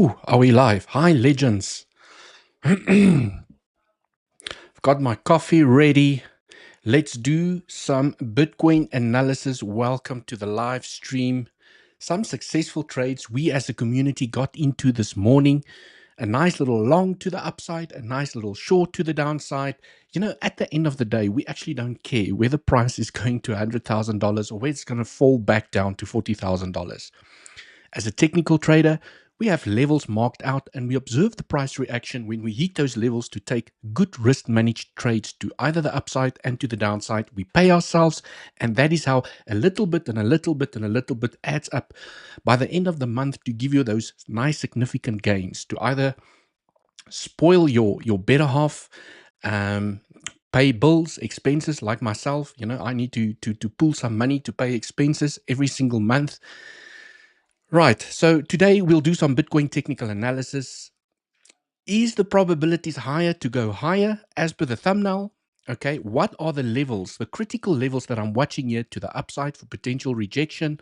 Ooh, are we live? Hi, legends. I've got my coffee ready. Let's do some Bitcoin analysis. Welcome to the live stream. Some successful trades we as a community got into this morning. A nice little long to the upside, a nice little short to the downside. You know, at the end of the day, we actually don't care where the price is going to $100,000 or where it's going to fall back down to $40,000. As a technical trader, we have levels marked out and we observe the price reaction when we hit those levels to take good risk managed trades to either the upside and to the downside. We pay ourselves, and that is how a little bit and a little bit and a little bit adds up by the end of the month to give you those nice significant gains to either spoil your better half, pay bills, expenses like myself. You know, I need to pull some money to pay expenses every single month. Right, so today we'll do some Bitcoin technical analysis. Is the probabilities higher to go higher as per the thumbnail? Okay, what are the levels, the critical levels that I'm watching here to the upside for potential rejection?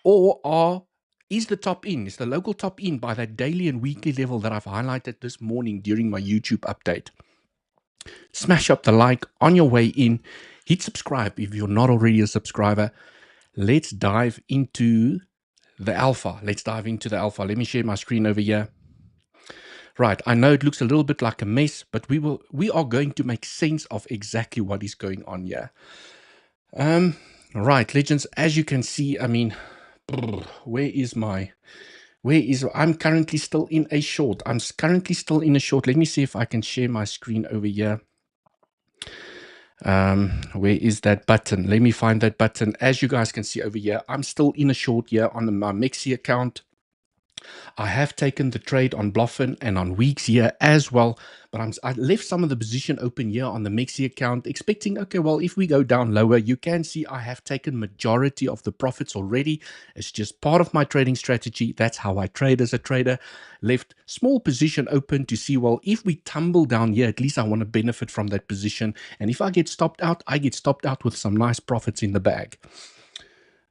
Or is the top in, is the local top in by that daily and weekly level that I've highlighted this morning during my YouTube update? Smash up the like on your way in. Hit subscribe if you're not already a subscriber. Let's dive into the alpha. Let's dive into the alpha. Let me share my screen over here. Right, I know it looks a little bit like a mess, but we are going to make sense of exactly what is going on here. Right, legends, as you can see, I mean, I'm currently still in a short. I'm currently still in a short. Let me see if I can share my screen over here. Where is that button? Let me find that button. As you guys can see over here, I'm still in a short here on my 𝗖𝗍 account. I have taken the trade on Bluffin and on Weeks here as well, but I left some of the position open here on the 𝗖𝗍 account, expecting, okay, well, if we go down lower, you can see I have taken majority of the profits already. It's just part of my trading strategy. That's how I trade as a trader. Left small position open to see, well, if we tumble down here, at least I want to benefit from that position. And if I get stopped out, I get stopped out with some nice profits in the bag.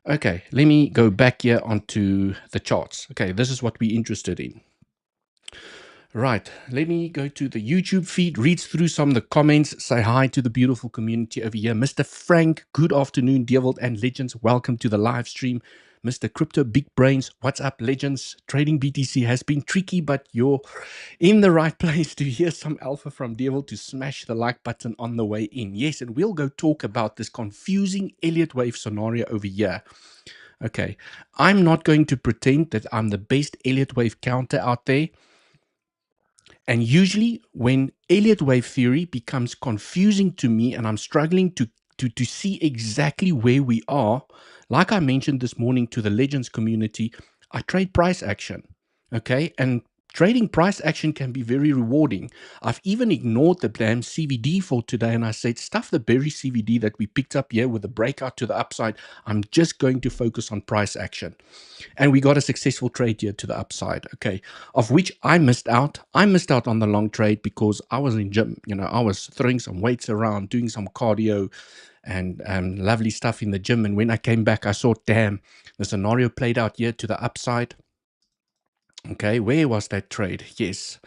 Okay, let me go back here onto the charts. Okay, this is what we're interested in. Right, let me go to the YouTube feed, read through some of the comments, say hi to the beautiful community over here. Mr. Frank, good afternoon, 𝗬𝗍𝘆𝗽 and legends. Welcome to the live stream. Mr. Crypto Big Brains, what's up, legends? Trading BTC has been tricky, but you're in the right place to hear some alpha from 𝗬𝗍𝘆 to smash the like button on the way in. Yes, and we'll go talk about this confusing Elliott wave scenario over here. Okay, I'm not going to pretend that I'm the best Elliott wave counter out there. And usually when Elliott wave theory becomes confusing to me and I'm struggling to see exactly where we are, like I mentioned this morning to the legends community, I trade price action. Okay, and trading price action can be very rewarding. I've even ignored the damn CVD for today and I said, stuff the berry CVD that we picked up here with the breakout to the upside. I'm just going to focus on price action. And we got a successful trade here to the upside, okay, of which I missed out. I missed out on the long trade because I was in gym. You know, I was throwing some weights around, doing some cardio and lovely stuff in the gym. And when I came back, I saw, damn, the scenario played out here to the upside. Okay, where was that trade? Yes,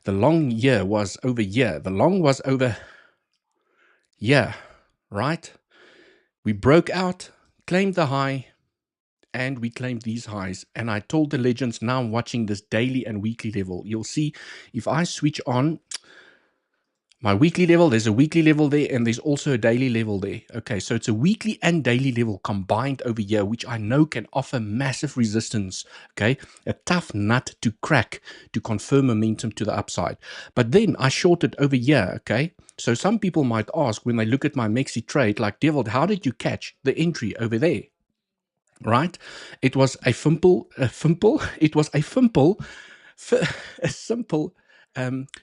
the long here was over here. The long was over here, right? We broke out, claimed the high, and we claimed these highs. And I told the legends, now I'm watching this daily and weekly level. You'll see if I switch on my weekly level, there's a weekly level there, and there's also a daily level there. Okay, so it's a weekly and daily level combined over here, which I know can offer massive resistance. Okay, a tough nut to crack to confirm momentum to the upside. But then I shorted over here. Okay, so some people might ask when they look at my 𝗖𝗍𝘶 trade, like, 𝗬𝗍𝘆, how did you catch the entry over there? Right? It was a simple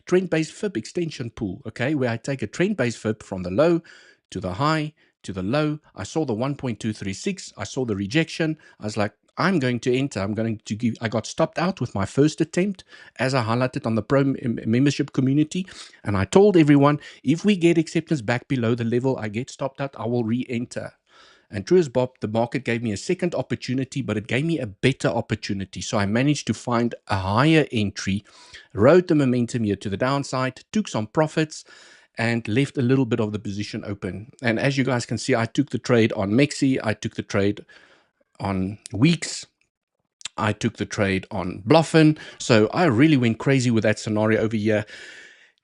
trend-based fib extension pool, okay, where I take a trend-based fib from the low to the high to the low. I saw the 1.236. I saw the rejection. I was like, I'm going to enter. I got stopped out with my first attempt, as I highlighted on the pro membership community. And I told everyone, if we get acceptance back below the level I get stopped out, I will re-enter. And true as Bob, the market gave me a second opportunity, but it gave me a better opportunity. So I managed to find a higher entry, rode the momentum here to the downside, took some profits, and left a little bit of the position open. And as you guys can see, I took the trade on 𝗬𝗫𝗄𝗃, I took the trade on weeks, I took the trade on 𝗬𝗆. So I really went crazy with that scenario over here.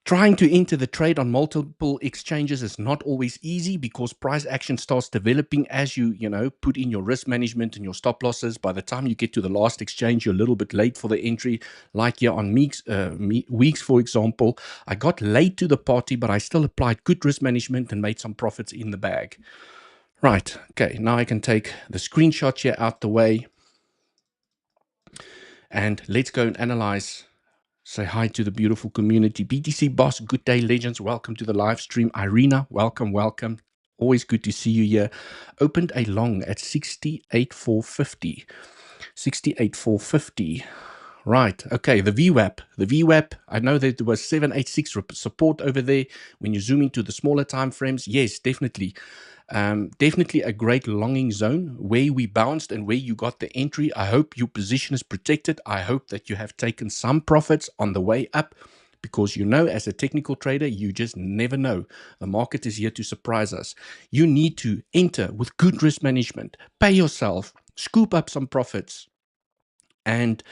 Trying to enter the trade on multiple exchanges is not always easy because price action starts developing as you put in your risk management and your stop losses. By the time you get to the last exchange, you're a little bit late for the entry. Like here on weeks, for example, I got late to the party, but I still applied good risk management and made some profits in the bag. Right, okay, now I can take the screenshot here out the way. And let's go and analyze. Say hi to the beautiful community. BTC Boss, good day, legends. Welcome to the live stream. Irina, welcome, welcome. Always good to see you here. Opened a long at 68,450. 68,450. Right. Okay. The VWAP. The VWAP. I know that there was 786 support over there. When you zoom into the smaller time frames, yes, definitely. Definitely a great longing zone where we bounced and where you got the entry. I hope your position is protected. I hope that you have taken some profits on the way up, because as a technical trader, you just never know. The market is here to surprise us. You need to enter with good risk management, pay yourself, scoop up some profits. And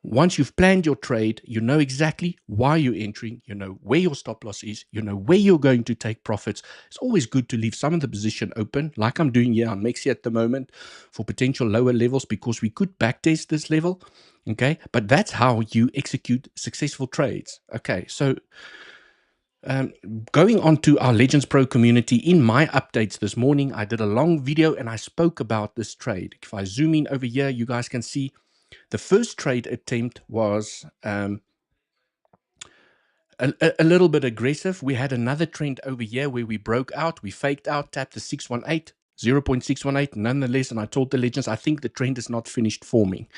once you've planned your trade, you know exactly why you're entering, you know where your stop loss is, you know where you're going to take profits. It's always good to leave some of the position open, like I'm doing here on 𝗬𝗫𝗄𝗃 at the moment, for potential lower levels, because we could backtest this level. Okay, but that's how you execute successful trades. Okay, so going on to our Legends Pro community, in my updates this morning, I did a long video and I spoke about this trade. If I zoom in over here, you guys can see the first trade attempt was a little bit aggressive. We had another trend over here where we broke out, we faked out, tapped the 0.618 nonetheless, and I told the legends, I think the trend is not finished forming.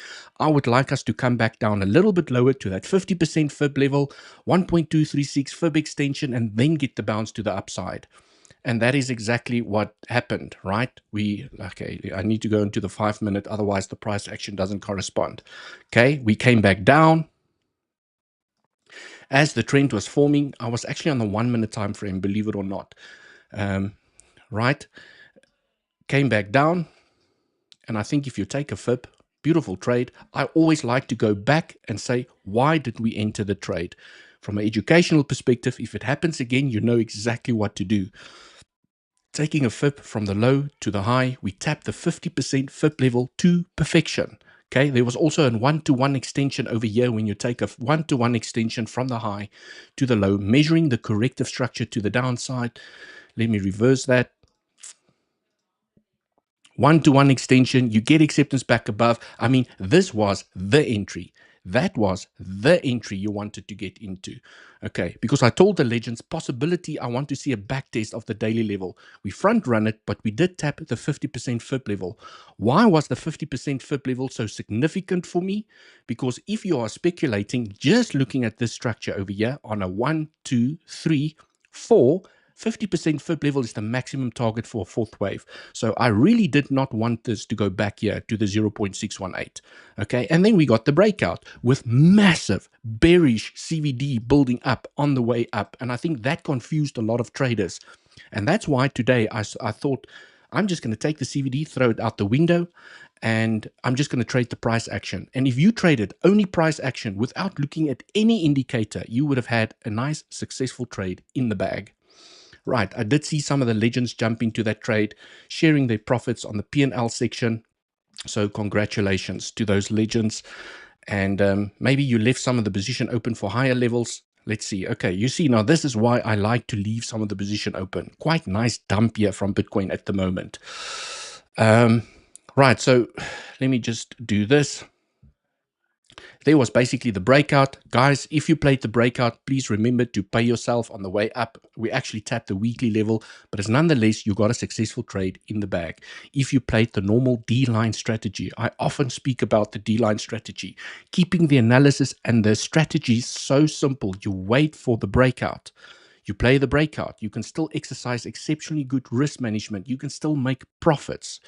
I would like us to come back down a little bit lower to that 50% fib level, 1.236 fib extension, and then get the bounce to the upside. And that is exactly what happened, right? Okay, I need to go into the 5-minute, otherwise the price action doesn't correspond. Okay, we came back down. As the trend was forming, I was actually on the 1-minute time frame, believe it or not. Right? Came back down. And I think if you take a fib, beautiful trade, I always like to go back and say, why did we enter the trade? From an educational perspective, if it happens again, you know exactly what to do. Taking a fib from the low to the high, we tap the 50% fib level to perfection. Okay, there was also a 1-to-1 extension over here when you take a 1-to-1 extension from the high to the low, measuring the corrective structure to the downside. Let me reverse that. 1-to-1 extension, you get acceptance back above. I mean, this was the entry. That was the entry you wanted to get into. Okay, because I told the legends, possibility, I want to see a back test of the daily level. We front run it, but we did tap the 50% fib level. Why was the 50% fib level so significant for me? Because if you are speculating, just looking at this structure over here on a 1, 2, 3, 4, 50% fib level is the maximum target for a fourth wave. So I really did not want this to go back here to the 0.618. Okay, and then we got the breakout with massive bearish CVD building up on the way up. And I think that confused a lot of traders. And that's why today I thought, I'm just going to take the CVD, throw it out the window, and I'm just going to trade the price action. And if you traded only price action without looking at any indicator, you would have had a nice successful trade in the bag. Right, I did see some of the legends jump into that trade, sharing their profits on the P&L section. So congratulations to those legends. And maybe you left some of the position open for higher levels. Let's see. Okay, you see, now this is why I like to leave some of the position open. Quite nice dump here from Bitcoin at the moment. Right, so let me just do this. There was basically the breakout. Guys, if you played the breakout, please remember to pay yourself on the way up. We actually tapped the weekly level, but it's nonetheless, you got a successful trade in the bag. If you played the normal D-line strategy, I often speak about the D-line strategy, keeping the analysis and the strategy so simple. You wait for the breakout. You play the breakout. You can still exercise exceptionally good risk management. You can still make profits.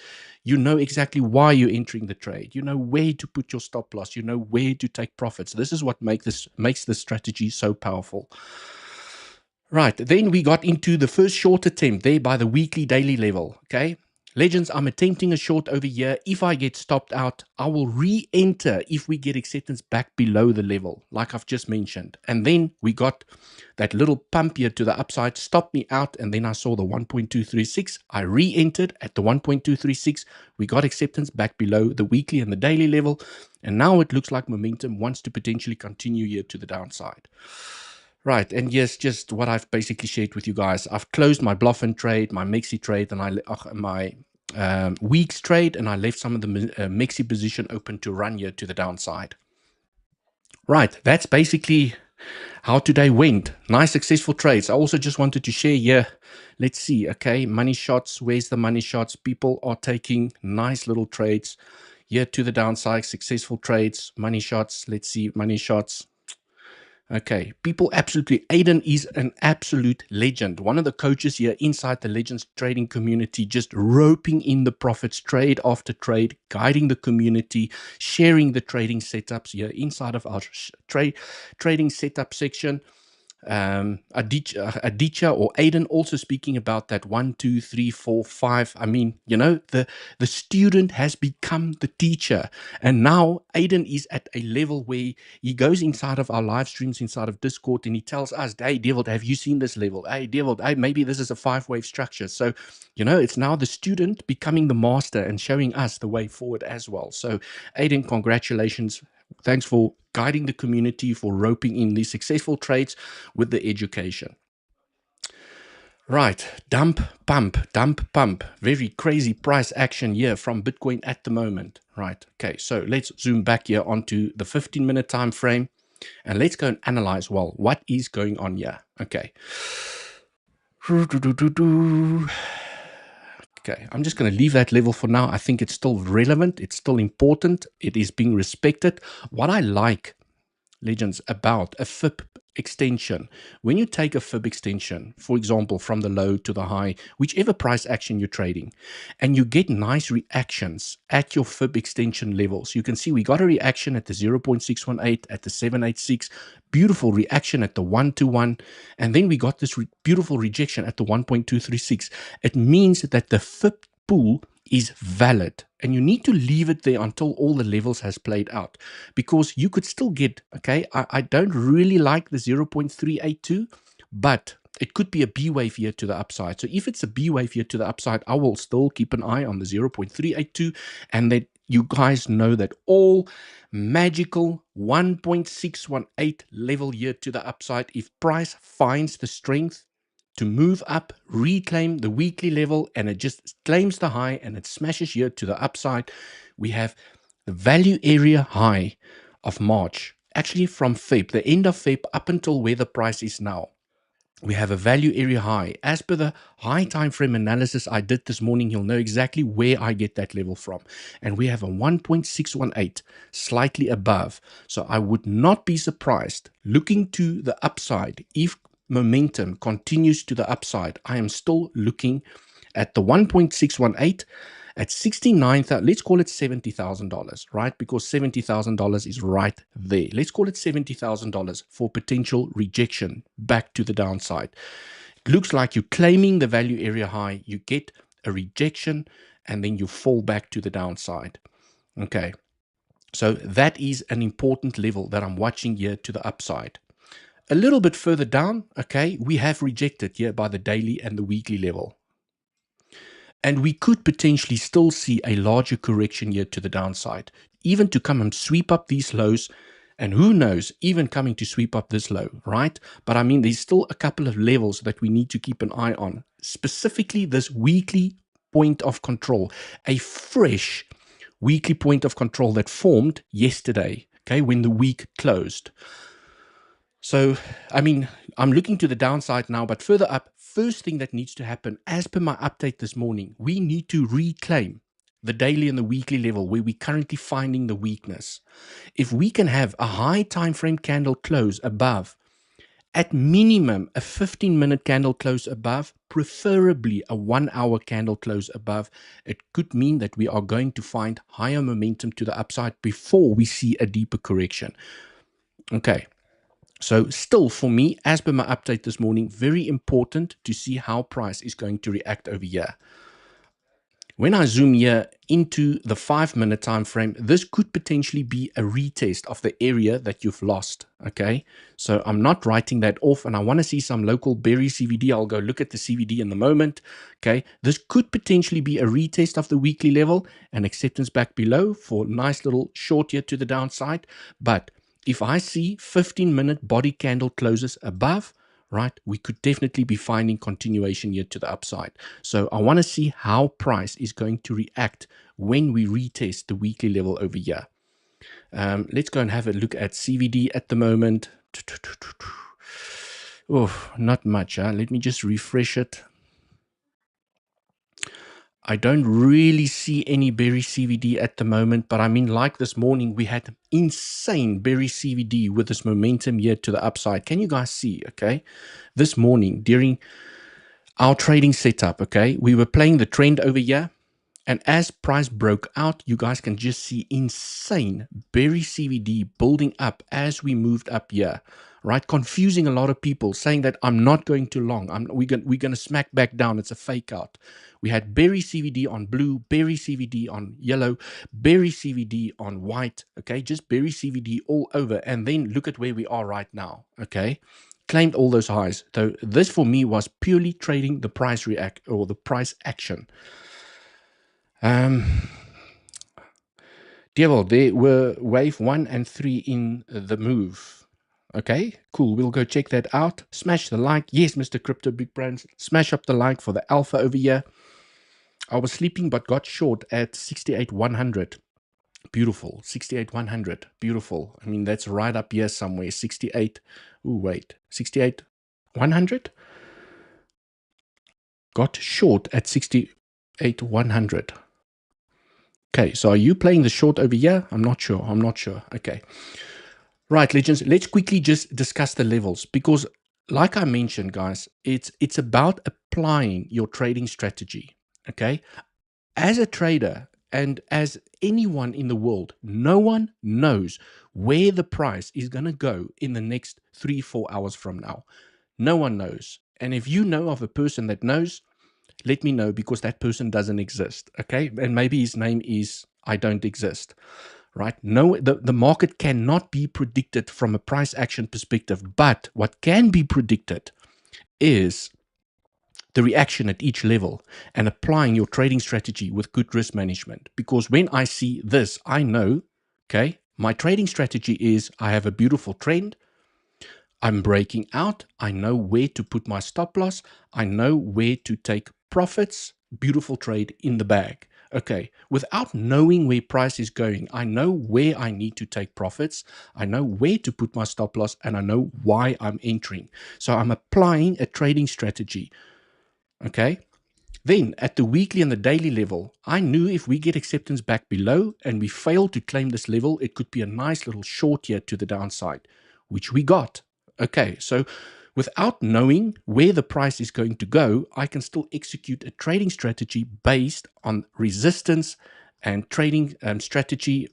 You know exactly why you're entering the trade. You know where to put your stop loss. You know where to take profits. This is what makes this strategy so powerful. Right, then we got into the first short attempt there by the weekly daily level. Okay, legends, I'm attempting a short over here. If I get stopped out, I will re-enter if we get acceptance back below the level, like I've just mentioned. And then we got that little pump here to the upside, stopped me out, and then I saw the 1.236. I re-entered at the 1.236. We got acceptance back below the weekly and the daily level, and now it looks like momentum wants to potentially continue here to the downside. Right, and yes, just what I've basically shared with you guys. I've closed my Bluffin trade, my 𝗖𝗍 trade, and my weeks trade, and I left some of the 𝗖𝗍 position open to run here to the downside. Right, that's basically how today went. Nice successful trades. I also just wanted to share here. Let's see, okay, money shots. Where's the money shots? People are taking nice little trades here to the downside. Successful trades, money shots. Let's see, money shots. Okay, people absolutely. 𝗖𝗿𝘆𝗽 is an absolute legend. One of the coaches here inside the Legends trading community, just roping in the profits trade after trade, guiding the community, sharing the trading setups here inside of our trading setup section. 𝗬ន់or 𝗖𝗿𝗆 also speaking about that 1, 2, 3, 4, 5. I mean, you know, the student has become the teacher, and now 𝗖𝗿𝗆 is at a level where he goes inside of our live streams inside of Discord and he tells us, hey 𝗬𝗍𝗿, have you seen this level? Hey 𝗬𝗍𝗿, hey, maybe this is a 5-wave structure. So, you know, it's now the student becoming the master and showing us the way forward as well. So 𝗖𝗿𝗆, congratulations. Thanks for guiding the community, for roping in these successful trades with the education. Right, dump, pump. Very crazy price action here from Bitcoin at the moment. Right, okay, so let's zoom back here onto the 15-minute time frame and let's go and analyze, well, what is going on here. Okay. Okay, I'm just going to leave that level for now. I think it's still relevant. It's still important. It is being respected. What I like, legends, about a FIB extension, when you take a FIB extension, for example, from the low to the high, whichever price action you're trading, and you get nice reactions at your FIB extension levels. You can see we got a reaction at the 0.618, at the 786, beautiful reaction at the 121, and then we got this beautiful rejection at the 1.236. It means that the FIB pool is valid, and you need to leave it there until all the levels has played out, because you could still get, okay, I don't really like the 0.382, but it could be a B wave here to the upside. So if it's a B wave here to the upside, I will still keep an eye on the 0.382, and that you guys know that all magical 1.618 level here to the upside, if price finds the strength to move up, reclaim the weekly level, and it just claims the high and it smashes here to the upside, we have the value area high of March, actually from Feb, the end of Feb up until where the price is now. We have a value area high. As per the high time frame analysis I did this morning, you'll know exactly where I get that level from. And we have a 1.618, slightly above. So I would not be surprised looking to the upside if momentum continues to the upside. I am still looking at the 1.618 at 69,000, let's call it $70,000, right? Because $70,000 is right there. Let's call it $70,000 for potential rejection back to the downside. It looks like you're claiming the value area high, you get a rejection, and then you fall back to the downside. Okay, so that is an important level that I'm watching here to the upside. A little bit further down, okay, we have rejected here by the daily and the weekly level. And we could potentially still see a larger correction here to the downside, even to come and sweep up these lows. And who knows, even coming to sweep up this low, right? But I mean, there's still a couple of levels that we need to keep an eye on, specifically this weekly point of control, a fresh weekly point of control that formed yesterday, okay, when the week closed. So, I mean, I'm looking to the downside now, but further up, first thing that needs to happen, as per my update this morning, we need to reclaim the daily and the weekly level where we're currently finding the weakness. If we can have a high time frame candle close above at minimum a 15-minute candle close above, preferably a 1-hour candle close above. It could mean that we are going to find higher momentum to the upside before we see a deeper correction. Okay. So still for me, as per my update this morning, very important to see how price is going to react over here. When I zoom here into the 5-minute time frame, this could potentially be a retest of the area that you've lost. Okay, so I'm not writing that off, and I want to see some local berry CVD. I'll go look at the CVD in the moment. Okay, this could potentially be a retest of the weekly level and acceptance back below for a nice little short here to the downside. But if I see 15-minute body candle closes above, right, we could definitely be finding continuation here to the upside. So I want to see how price is going to react when we retest the weekly level over here. Let's go and have a look at CVD at the moment. Oh, not much. Huh? Let me just refresh it. I don't really see any berry CVD at the moment, but I mean, like this morning, we had insane berry CVD with this momentum here to the upside. Can you guys see? Okay, this morning during our trading setup, okay, we were playing the trend over here, and as price broke out, you guys can just see insane berry CVD building up as we moved up here. Right, confusing a lot of people, saying that I'm not going too long. We're going to smack back down. It's a fake out. We had berry CVD on blue, berry CVD on yellow, berry CVD on white. Okay, just berry CVD all over. And then look at where we are right now. Okay, claimed all those highs. So this for me was purely trading the price react or the price action. Devil, there were wave 1 and 3 in the move. Okay, cool. We'll go check that out. Smash the like. Yes, Mr. Crypto Big Brands. Smash up the like for the alpha over here. I was sleeping but got short at 68,100. Beautiful. 68,100. Beautiful. I mean, that's right up here somewhere. 68. Ooh, wait. 68,100? Got short at 68,100. Okay, so are you playing the short over here? I'm not sure. I'm not sure. Okay. Right, legends, let's quickly just discuss the levels, because like I mentioned, guys, it's about applying your trading strategy, okay? As a trader and as anyone in the world, no one knows where the price is going to go in the next 3-4 hours from now. No one knows. And if you know of a person that knows, let me know, because that person doesn't exist, okay? And maybe his name is I don't exist. Right? No, the market cannot be predicted from a price action perspective, but what can be predicted is the reaction at each level and applying your trading strategy with good risk management. Because when I see this, I know, okay, my trading strategy is I have a beautiful trend. I'm breaking out. I know where to put my stop loss. I know where to take profits. Beautiful trade in the bag. Okay, without knowing where price is going, I know where I need to take profits. I know where to put my stop loss, and I know why I'm entering. So I'm applying a trading strategy. Okay. Then at the weekly and the daily level, I knew if we get acceptance back below and we fail to claim this level, it could be a nice little short here to the downside, which we got. Okay, so without knowing where the price is going to go, I can still execute a trading strategy based on resistance and trading strategy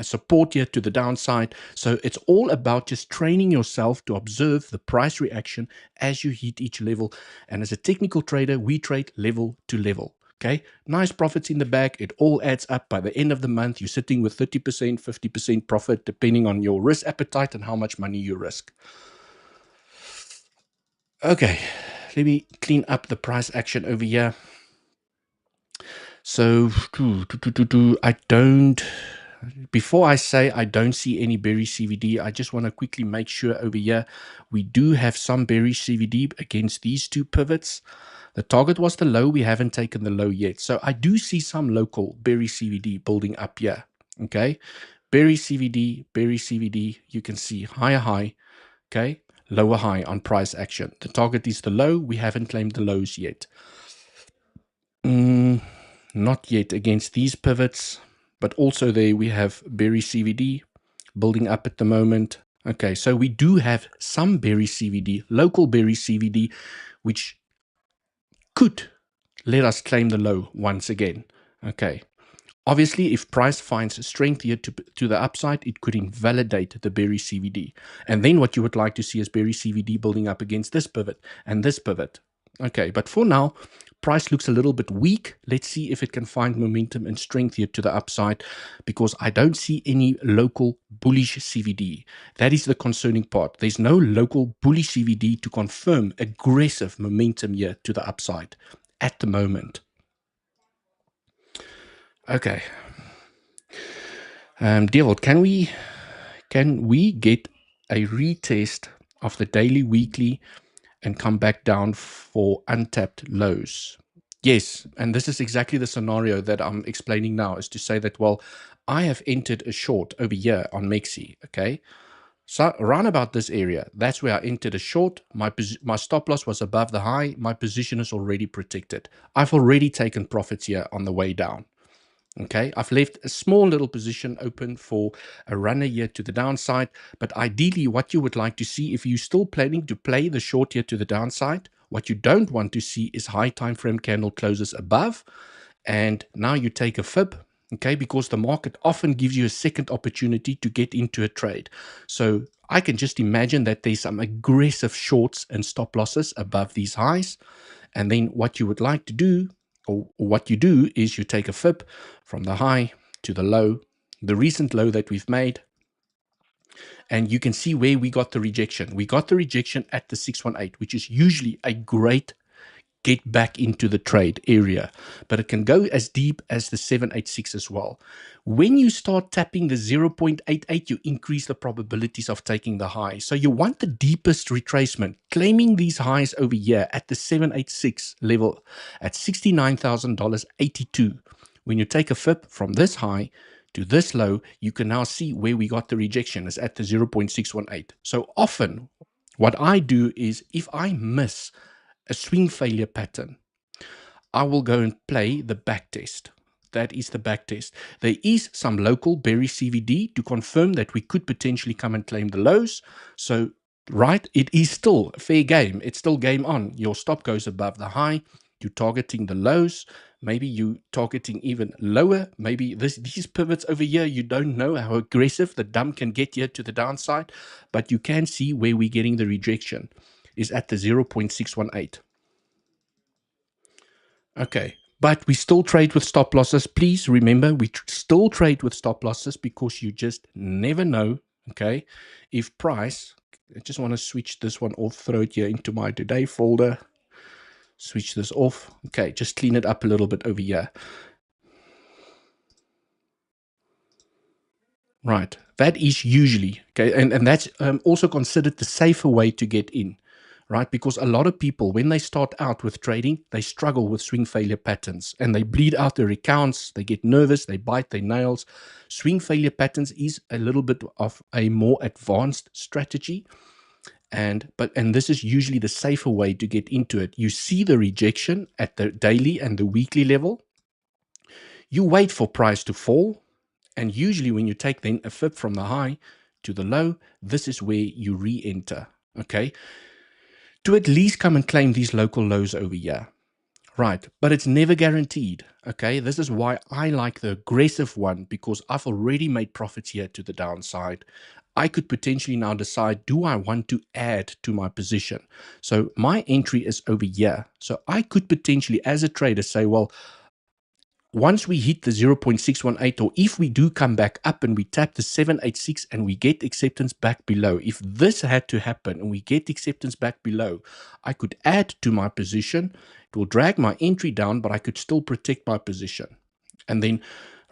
support here to the downside. So it's all about just training yourself to observe the price reaction as you hit each level. And as a technical trader, we trade level to level. Okay, nice profits in the bag. It all adds up. By the end of the month, you're sitting with 30%, 50% profit, depending on your risk appetite and how much money you risk. Okay, let me clean up the price action over here. So I don't, before I say I don't see any berry CVD, I just want to quickly make sure over here we do have some berry CVD against these two pivots. The target was the low. We haven't taken the low yet. So I do see some local berry CVD building up here. Okay, berry CVD, you can see higher high, okay, lower high on price action. The target is the low. We haven't claimed the lows yet. Not yet against these pivots, but also there we have berry CVD building up at the moment. Okay, so we do have some berry CVD, local berry CVD, which could let us claim the low once again. Okay. Obviously, if price finds strength here to the upside, it could invalidate the berry CVD. And then what you would like to see is berry CVD building up against this pivot and this pivot. Okay, but for now, price looks a little bit weak. Let's see if it can find momentum and strength here to the upside, because I don't see any local bullish CVD. That is the concerning part. There's no local bullish CVD to confirm aggressive momentum here to the upside at the moment. Okay. 𝗬𝗍𝗿, can we get a retest of the daily, weekly, and come back down for untapped lows? Yes, and this is exactly the scenario that I'm explaining now, is to say that, well, I have entered a short over here on 𝗬𝗍𝗂𝗍, okay? So around about this area, that's where I entered a short. My stop loss was above the high. My position is already protected. I've already taken profits here on the way down. Okay, I've left a small little position open for a runner here to the downside, but ideally what you would like to see, if you're still planning to play the short here to the downside, what you don't want to see is high time frame candle closes above, and now you take a fib, okay, because the market often gives you a second opportunity to get into a trade. So I can just imagine that there's some aggressive shorts and stop losses above these highs, and then what you would like to do, or what you do, is you take a fib from the high to the low, the recent low that we've made, and you can see where we got the rejection. We got the rejection at the 618, which is usually a great get back into the trade area, but it can go as deep as the 786 as well. When you start tapping the 0.88, you increase the probabilities of taking the high. So you want the deepest retracement, claiming these highs over here at the 786 level at $69,082. When you take a fib from this high to this low, you can now see where we got the rejection is at the 0.618. So often what I do is, if I miss a swing failure pattern, I will go and play the back test. That is the back test. There is some local berry CVD to confirm that we could potentially come and claim the lows. So, right, it is still fair game. It's still game on. Your stop goes above the high. You're targeting the lows. Maybe you targeting even lower. Maybe these pivots over here, you don't know how aggressive the dump can get here to the downside, but you can see where we're getting the rejection is at the 0.618. Okay, but we still trade with stop losses. Please remember, we still trade with stop losses, because you just never know, okay, if price, I just want to switch this one off, throw it here into my today folder, switch this off. Okay, just clean it up a little bit over here. Right, that is usually, okay, and that's also considered the safer way to get in, right? Because a lot of people, when they start out with trading, they struggle with swing failure patterns, and they bleed out their accounts, they get nervous, they bite their nails. Swing failure patterns is a little bit of a more advanced strategy, and this is usually the safer way to get into it. You see the rejection at the daily and the weekly level, you wait for price to fall, and usually when you take then a fib from the high to the low, this is where you re-enter, okay, to at least come and claim these local lows over here. Right, but it's never guaranteed, okay? This is why I like the aggressive one, because I've already made profits here to the downside. I could potentially now decide, do I want to add to my position? So my entry is over here. So I could potentially, as a trader, say, well, once we hit the 0.618, or if we do come back up and we tap the 786 and we get acceptance back below, if this had to happen and we get acceptance back below, I could add to my position. It will drag my entry down, but I could still protect my position and then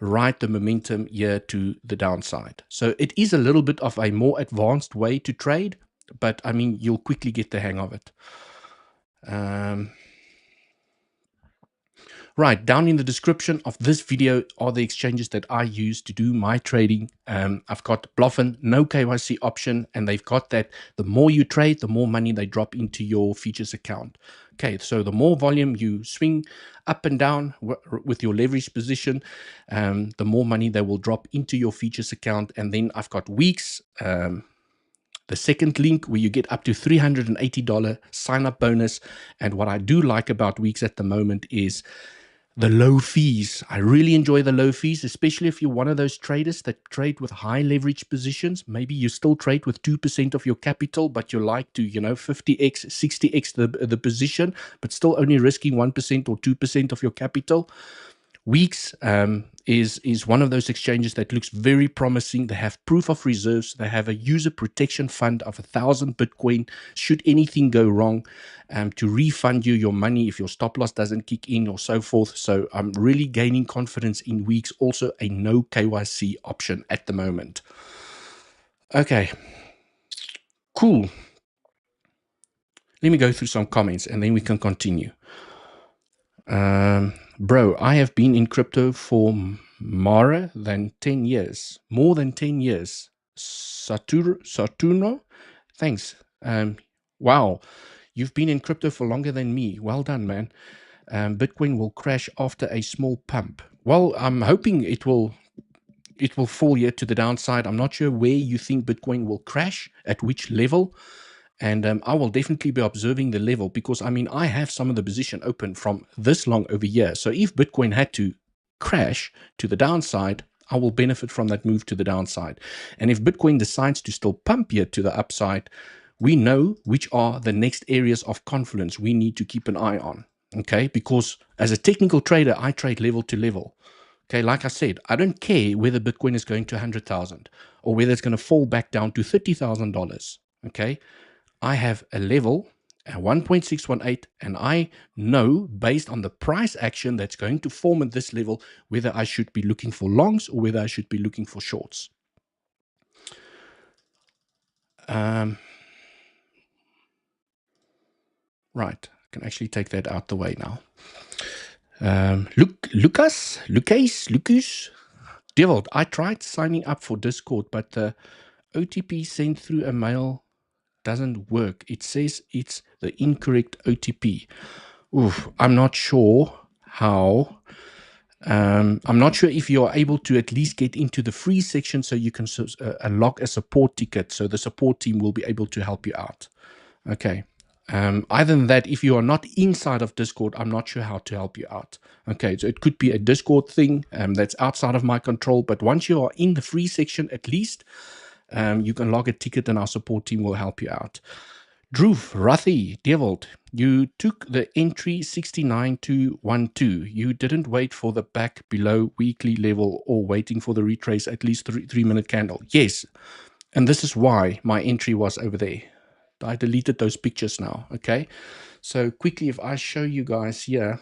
ride the momentum here to the downside. So it is a little bit of a more advanced way to trade, but I mean, you'll quickly get the hang of it. Right, down in the description of this video are the exchanges that I use to do my trading. I've got Bluffin, no KYC option, and they've got that the more you trade, the more money they drop into your features account. Okay, so the more volume you swing up and down with your leverage position, the more money they will drop into your features account. And then I've got weeks. the second link where you get up to $380 sign-up bonus. And what I do like about Weeks at the moment is the low fees. I really enjoy the low fees, especially if you're one of those traders that trade with high leverage positions. Maybe you still trade with 2% of your capital, but you like to, 50x, 60x the position, but still only risking 1% or 2% of your capital. Weeks is one of those exchanges that looks very promising. They have proof of reserves. They have a user protection fund of 1,000 Bitcoin should anything go wrong, to refund you your money if your stop loss doesn't kick in or so forth. So I'm really gaining confidence in Weeks. Also a no KYC option at the moment. Okay, cool. Let me go through some comments and then we can continue. Bro, I have been in crypto for more than 10 years. More than 10 years. Saturno? Thanks. Wow. You've been in crypto for longer than me. Well done, man. Bitcoin will crash after a small pump. Well, I'm hoping it will fall here to the downside. I'm not sure where you think Bitcoin will crash, at which level. And I will definitely be observing the level because, I have some of the position open from this long over here. So if Bitcoin had to crash to the downside, I will benefit from that move to the downside. And if Bitcoin decides to still pump here to the upside, we know which are the next areas of confluence we need to keep an eye on. Okay, because as a technical trader, I trade level to level. Okay, like I said, I don't care whether Bitcoin is going to 100,000 or whether it's going to fall back down to $30,000. Okay. I have a level at 1.618 and I know based on the price action that's going to form at this level whether I should be looking for longs or whether I should be looking for shorts. Right, I can actually take that out the way now. Lucas, Devil, I tried signing up for Discord, but the OTP sent through a mail doesn't work. It says it's the incorrect OTP. Oof, I'm not sure how. I'm not sure if you're able to at least get into the free section so you can unlock a support ticket so the support team will be able to help you out. Okay. Other than that, if you are not inside of Discord, I'm not sure how to help you out. Okay, so it could be a Discord thing that's outside of my control, but once you are in the free section at least, you can log a ticket and our support team will help you out. Drew, Rathi, Devold, you took the entry 69.212. You didn't wait for the back below weekly level or waiting for the retrace at least 3-minute candle. Yes, and this is why my entry was over there. I deleted those pictures now, okay? So quickly, if I show you guys here,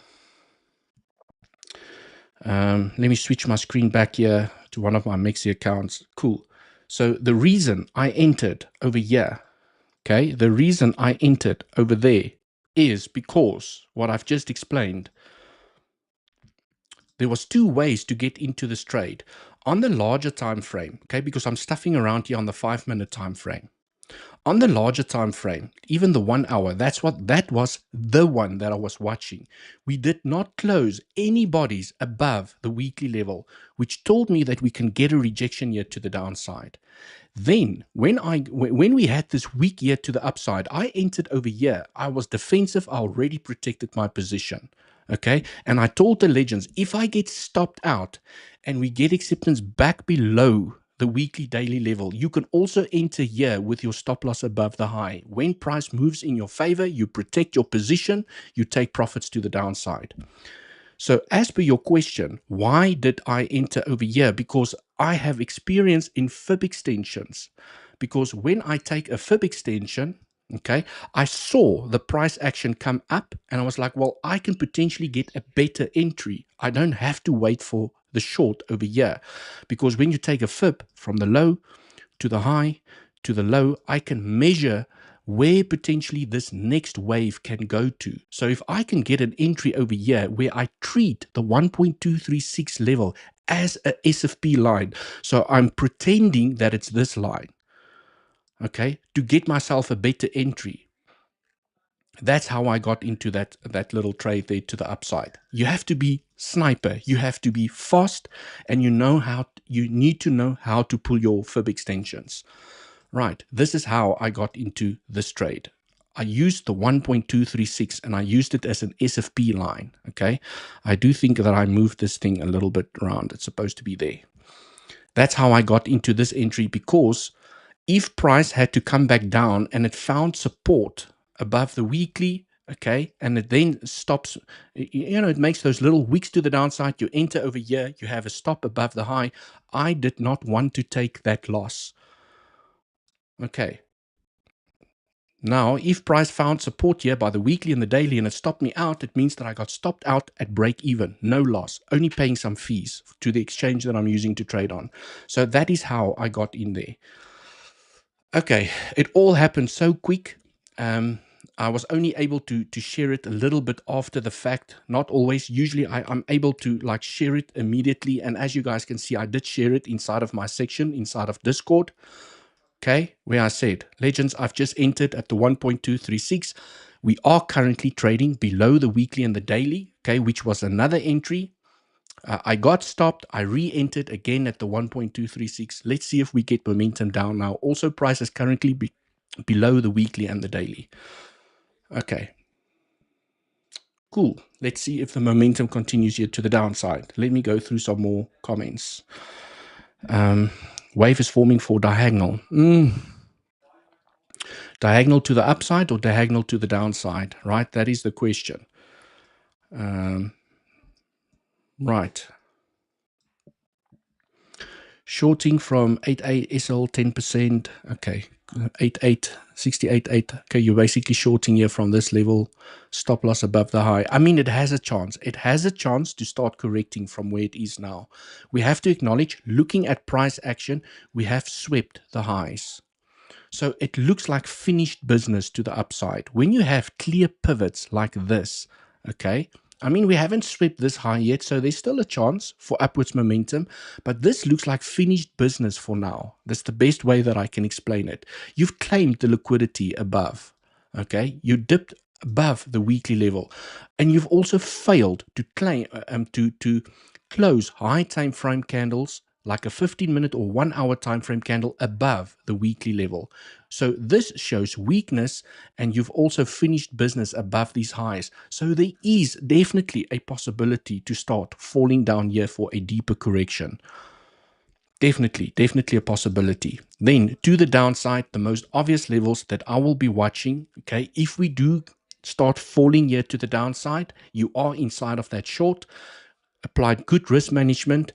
let me switch my screen back here to one of my 𝗖𝗍𝗂𝗍 accounts. Cool. So the reason I entered over here, okay, the reason I entered over there is because what I've just explained. There was two ways to get into this trade. On the larger time frame, okay, because I'm stuffing around here on the 5-minute time frame. On the larger time frame, even the 1 hour, that was the one that I was watching. We did not close any bodies above the weekly level, which told me that we can get a rejection here to the downside. Then when we had this weak here to the upside, I entered over here. I was defensive. I already protected my position. Okay. And I told the legends, if I get stopped out and we get acceptance back below the weekly daily level, you can also enter here with your stop loss above the high. When price moves in your favor, you protect your position, you take profits to the downside. So as per your question, why did I enter over here? Because I have experience in fib extensions. Because when I take a fib extension, okay, I saw the price action come up and I was like, well, I can potentially get a better entry. I don't have to wait for the short over here, because when you take a fib from the low to the high to the low, I can measure where potentially this next wave can go to. So if I can get an entry over here where I treat the 1.236 level as a SFP line, so I'm pretending that it's this line, okay, to get myself a better entry. That's how I got into that little trade there to the upside. You have to be sniper. You have to be fast, and you need to know how to pull your fib extensions. Right, this is how I got into this trade. I used the 1.236 and I used it as an SFP line, okay? I do think that I moved this thing a little bit around. It's supposed to be there. That's how I got into this entry, because if price had to come back down and it found support above the weekly, okay, and it then stops, it makes those little wicks to the downside, you enter over here, you have a stop above the high. I did not want to take that loss. Okay. Now, if price found support here by the weekly and the daily and it stopped me out, it means that I got stopped out at break even, no loss, only paying some fees to the exchange that I'm using to trade on. So that is how I got in there. Okay, it all happened so quick. I was only able to share it a little bit after the fact, not always. Usually I'm able to like share it immediately. And as you guys can see, I did share it inside of my section, inside of Discord. Okay, where I said, legends, I've just entered at the 1.236. We are currently trading below the weekly and the daily, okay, which was another entry. I got stopped. I re-entered again at the 1.236. Let's see if we get momentum down now. Also, price is currently below the weekly and the daily. Okay, cool. Let's see if the momentum continues here to the downside. Let me go through some more comments. Wave is forming for diagonal. Diagonal to the upside or diagonal to the downside, right? That is the question. Right. Shorting from 88 SL 10%. Okay. 68.8. Okay, you're basically shorting here from this level. Stop loss above the high. I mean, it has a chance. It has a chance to start correcting from where it is now. We have to acknowledge, looking at price action, we have swept the highs. So it looks like finished business to the upside. When you have clear pivots like this, okay, I mean, we haven't swept this high yet, so there's still a chance for upwards momentum, but this looks like finished business for now. That's the best way that I can explain it. You've claimed the liquidity above, okay? You dipped above the weekly level, and you've also failed to claim to close high time frame candles like a 15-minute or 1 hour time frame candle above the weekly level. So this shows weakness, and you've also finished business above these highs. So there is definitely a possibility to start falling down here for a deeper correction. Definitely a possibility. Then to the downside, the most obvious levels that I will be watching, okay, if we do start falling here to the downside, you are inside of that short, applied good risk management.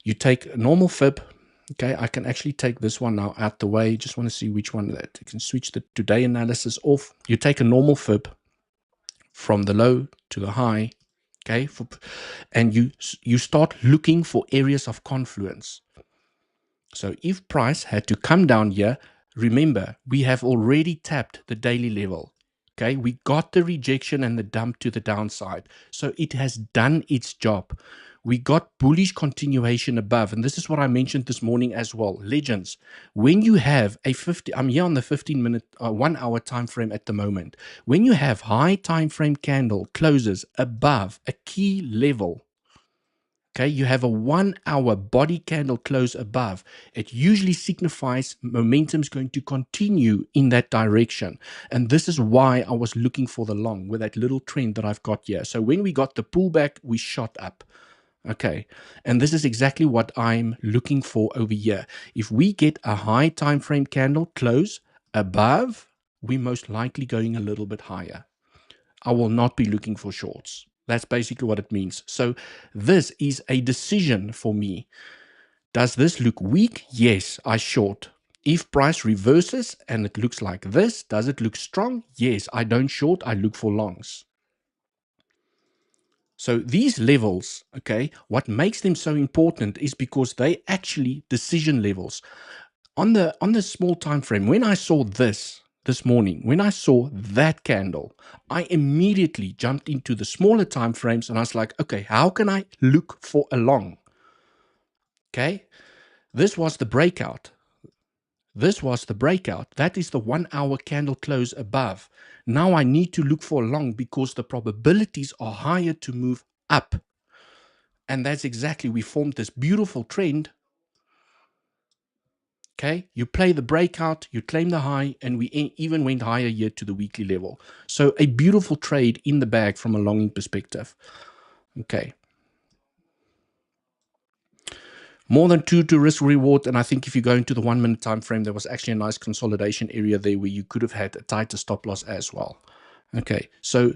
You take a normal fib. Okay, I can actually take this one now out the way. Just want to see which one that you can switch the today analysis off. You take a normal fib from the low to the high, okay, and you start looking for areas of confluence. So if price had to come down here, remember, we have already tapped the daily level. Okay, we got the rejection and the dump to the downside. So it has done its job. We got bullish continuation above. And this is what I mentioned this morning as well. Legends, when you have a 50, I'm here on the 15-minute, 1 hour time frame at the moment. When you have high time frame candle closes above a key level, okay, you have a 1 hour body candle close above. It usually signifies momentum is going to continue in that direction. And this is why I was looking for the long with that little trend that I've got here. So when we got the pullback, we shot up. Okay, and this is exactly what I'm looking for over here. If we get a high time frame candle close above, we're most likely going a little bit higher. I will not be looking for shorts. That's basically what it means. So this is a decision for me. Does this look weak? Yes, I short. If price reverses and it looks like this, does it look strong? Yes, I don't short, I look for longs. So these levels, okay, what makes them so important is because they actually decision levels. On the small time frame, when I saw this morning, when I saw that candle, I immediately jumped into the smaller time frames and I was like, okay, how can I look for a long? Okay, this was the breakout. This was the breakout. That is the 1 hour candle close above. Now I need to look for a long because the probabilities are higher to move up. And that's exactly, we formed this beautiful trend. Okay, you play the breakout, you claim the high, and we even went higher here to the weekly level. So a beautiful trade in the bag from a longing perspective. Okay. More than 2 to risk reward. And I think if you go into the 1 minute time frame, there was actually a nice consolidation area there where you could have had a tighter stop loss as well. Okay, so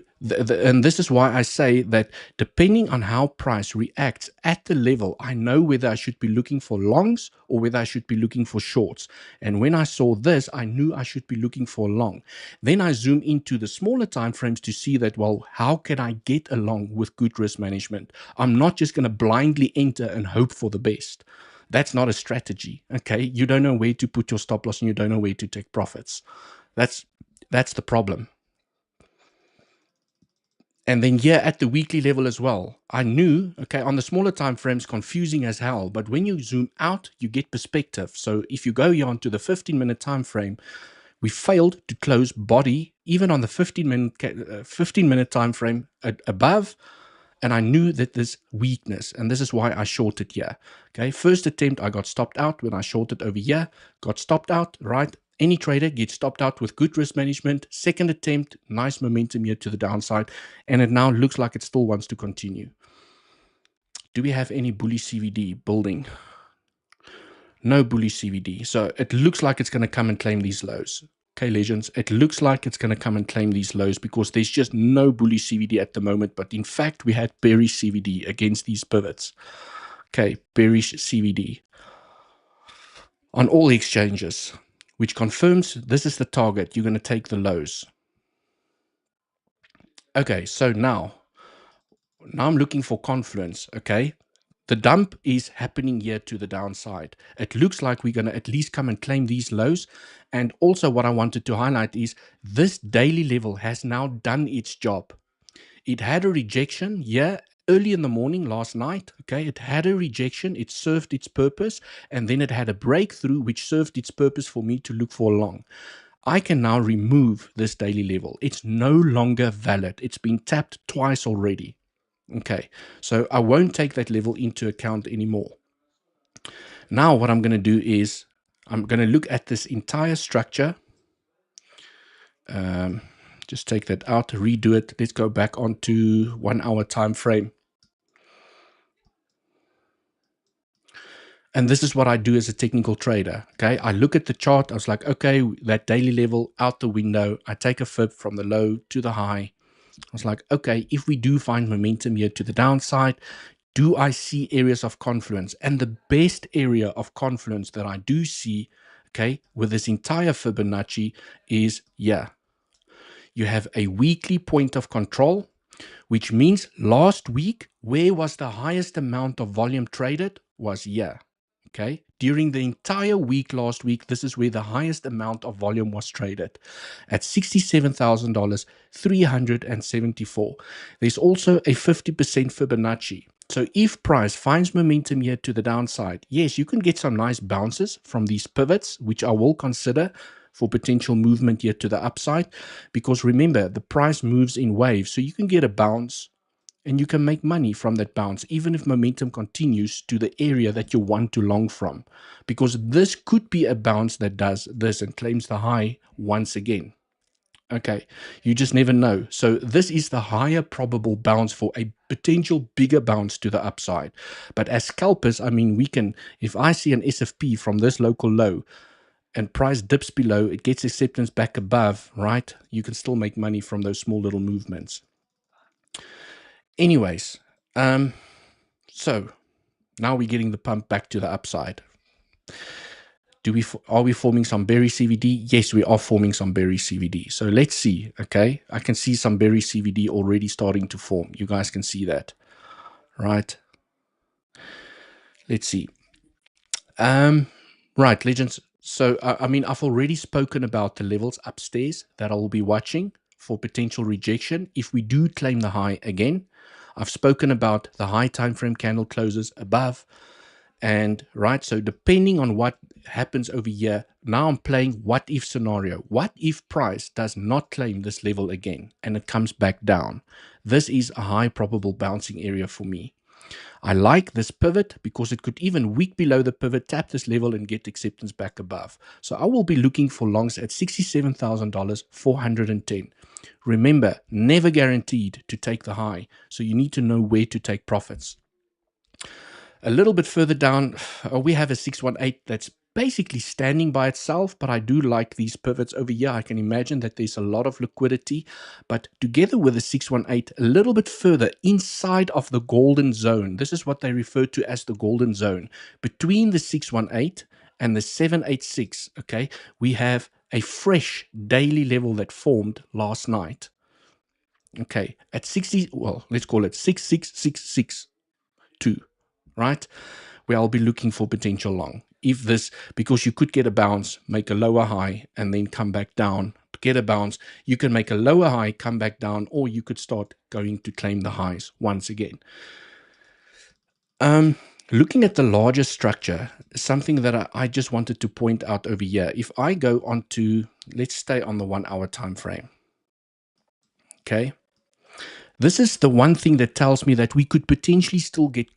and this is why I say that depending on how price reacts at the level, I know whether I should be looking for longs or whether I should be looking for shorts. And when I saw this, I knew I should be looking for a long. Then I zoom into the smaller time frames to see that, well, how can I get along with good risk management? I'm not just going to blindly enter and hope for the best. That's not a strategy. Okay, you don't know where to put your stop loss and you don't know where to take profits. That's the problem. And then here at the weekly level as well, I knew, okay, on the smaller time frames, confusing as hell. But when you zoom out, you get perspective. So if you go here onto the 15-minute time frame, we failed to close body, even on the 15-minute time frame above. And I knew that there's weakness. And this is why I shorted here. Okay, first attempt, I got stopped out when I shorted over here. Got stopped out, right? Any trader gets stopped out with good risk management. Second attempt, nice momentum here to the downside. And it now looks like it still wants to continue. Do we have any bullish CVD building? No bullish CVD. So it looks like it's going to come and claim these lows. Okay, legends, it looks like it's going to come and claim these lows because there's just no bullish CVD at the moment. But in fact, we had bearish CVD against these pivots. Okay, bearish CVD on all exchanges, which confirms this is the target. You're going to take the lows. Okay, so now I'm looking for confluence, okay? The dump is happening here to the downside. It looks like we're going to at least come and claim these lows. And also what I wanted to highlight is this daily level has now done its job. It had a rejection here early in the morning last night, okay? It had a rejection, it served its purpose, and then it had a breakthrough which served its purpose for me to look for long. I can now remove this daily level. It's no longer valid. It's been tapped twice already. Okay, so I won't take that level into account anymore. Now what I'm going to do is I'm going to look at this entire structure. Just take that out, redo it. Let's go back onto 1 hour time frame. And this is what I do as a technical trader. Okay, I look at the chart. I was like, okay, that daily level out the window. I take a fib from the low to the high. I was like, okay, if we do find momentum here to the downside, do I see areas of confluence? And the best area of confluence that I do see, okay, with this entire Fibonacci is, yeah, you have a weekly point of control, which means last week, where was the highest amount of volume traded? Was here. Okay, during the entire week last week, this is where the highest amount of volume was traded at $67,374. There's also a 50% Fibonacci. So if price finds momentum here to the downside, yes, you can get some nice bounces from these pivots, which I will consider for potential movement here to the upside. Because remember, the price moves in waves, so you can get a bounce and you can make money from that bounce, even if momentum continues to the area that you want to long from. Because this could be a bounce that does this and claims the high once again. Okay, you just never know. So this is the higher probable bounce for a potential bigger bounce to the upside. But as scalpers, I mean, we can, if I see an SFP from this local low and price dips below, it gets acceptance back above, right? You can still make money from those small little movements. Anyways, so now we're getting the pump back to the upside. Are we forming some bearish CVD? Yes, we are forming some bearish CVD. So let's see. Okay, I can see some bearish CVD already starting to form. You guys can see that, right? Let's see. Right, legends. So I mean, I've already spoken about the levels upstairs that I will be watching for potential rejection if we do claim the high again. I've spoken about the high time frame candle closes above. And right, so depending on what happens over here, now I'm playing what if scenario. What if price does not claim this level again and it comes back down? This is a high probable bouncing area for me. I like this pivot because it could even weak below the pivot, tap this level and get acceptance back above. So I will be looking for longs at $67,000, 410. Remember, never guaranteed to take the high. So you need to know where to take profits. A little bit further down, we have a 618 that's basically standing by itself, but I do like these pivots over here. I can imagine that there's a lot of liquidity, but together with the 618, a little bit further inside of the golden zone, this is what they refer to as the golden zone, between the 618 and the 786, okay, we have a fresh daily level that formed last night. Okay, at 60, well, let's call it 66662, right? Where I'll be looking for potential long. If this, because you could get a bounce, make a lower high, and then come back down, get a bounce. You can make a lower high, come back down, or you could start going to claim the highs once again. Looking at the larger structure, something that I just wanted to point out over here. If I go on to, let's stay on the 1 hour time frame. Okay. This is the one thing that tells me that we could potentially still get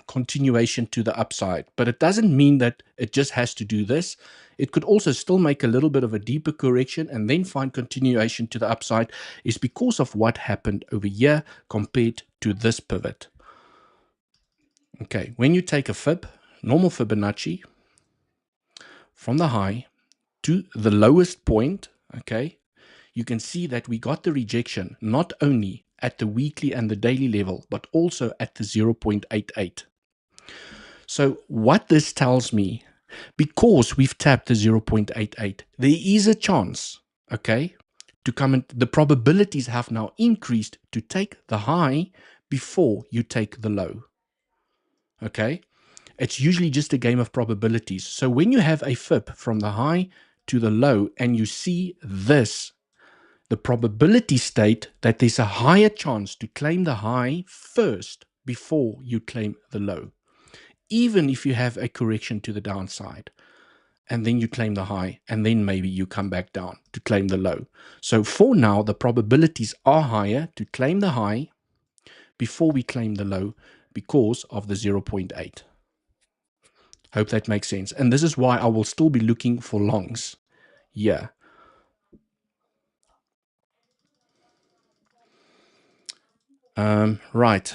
continuation to the upside, but it doesn't mean that it just has to do this. It could also still make a little bit of a deeper correction and then find continuation to the upside, is because of what happened over here compared to this pivot. Okay, when you take a fib, normal Fibonacci, from the high to the lowest point, okay, you can see that we got the rejection not only at the weekly and the daily level, but also at the 0.88. So what this tells me, because we've tapped the 0.88, there is a chance, okay, to come in. The probabilities have now increased to take the high before you take the low. Okay, it's usually just a game of probabilities. So when you have a fib from the high to the low and you see this, the probability state that there's a higher chance to claim the high first before you claim the low, even if you have a correction to the downside, and then you claim the high, and then maybe you come back down to claim the low. So for now, the probabilities are higher to claim the high before we claim the low because of the 0.8. Hope that makes sense. And this is why I will still be looking for longs. Yeah. Right.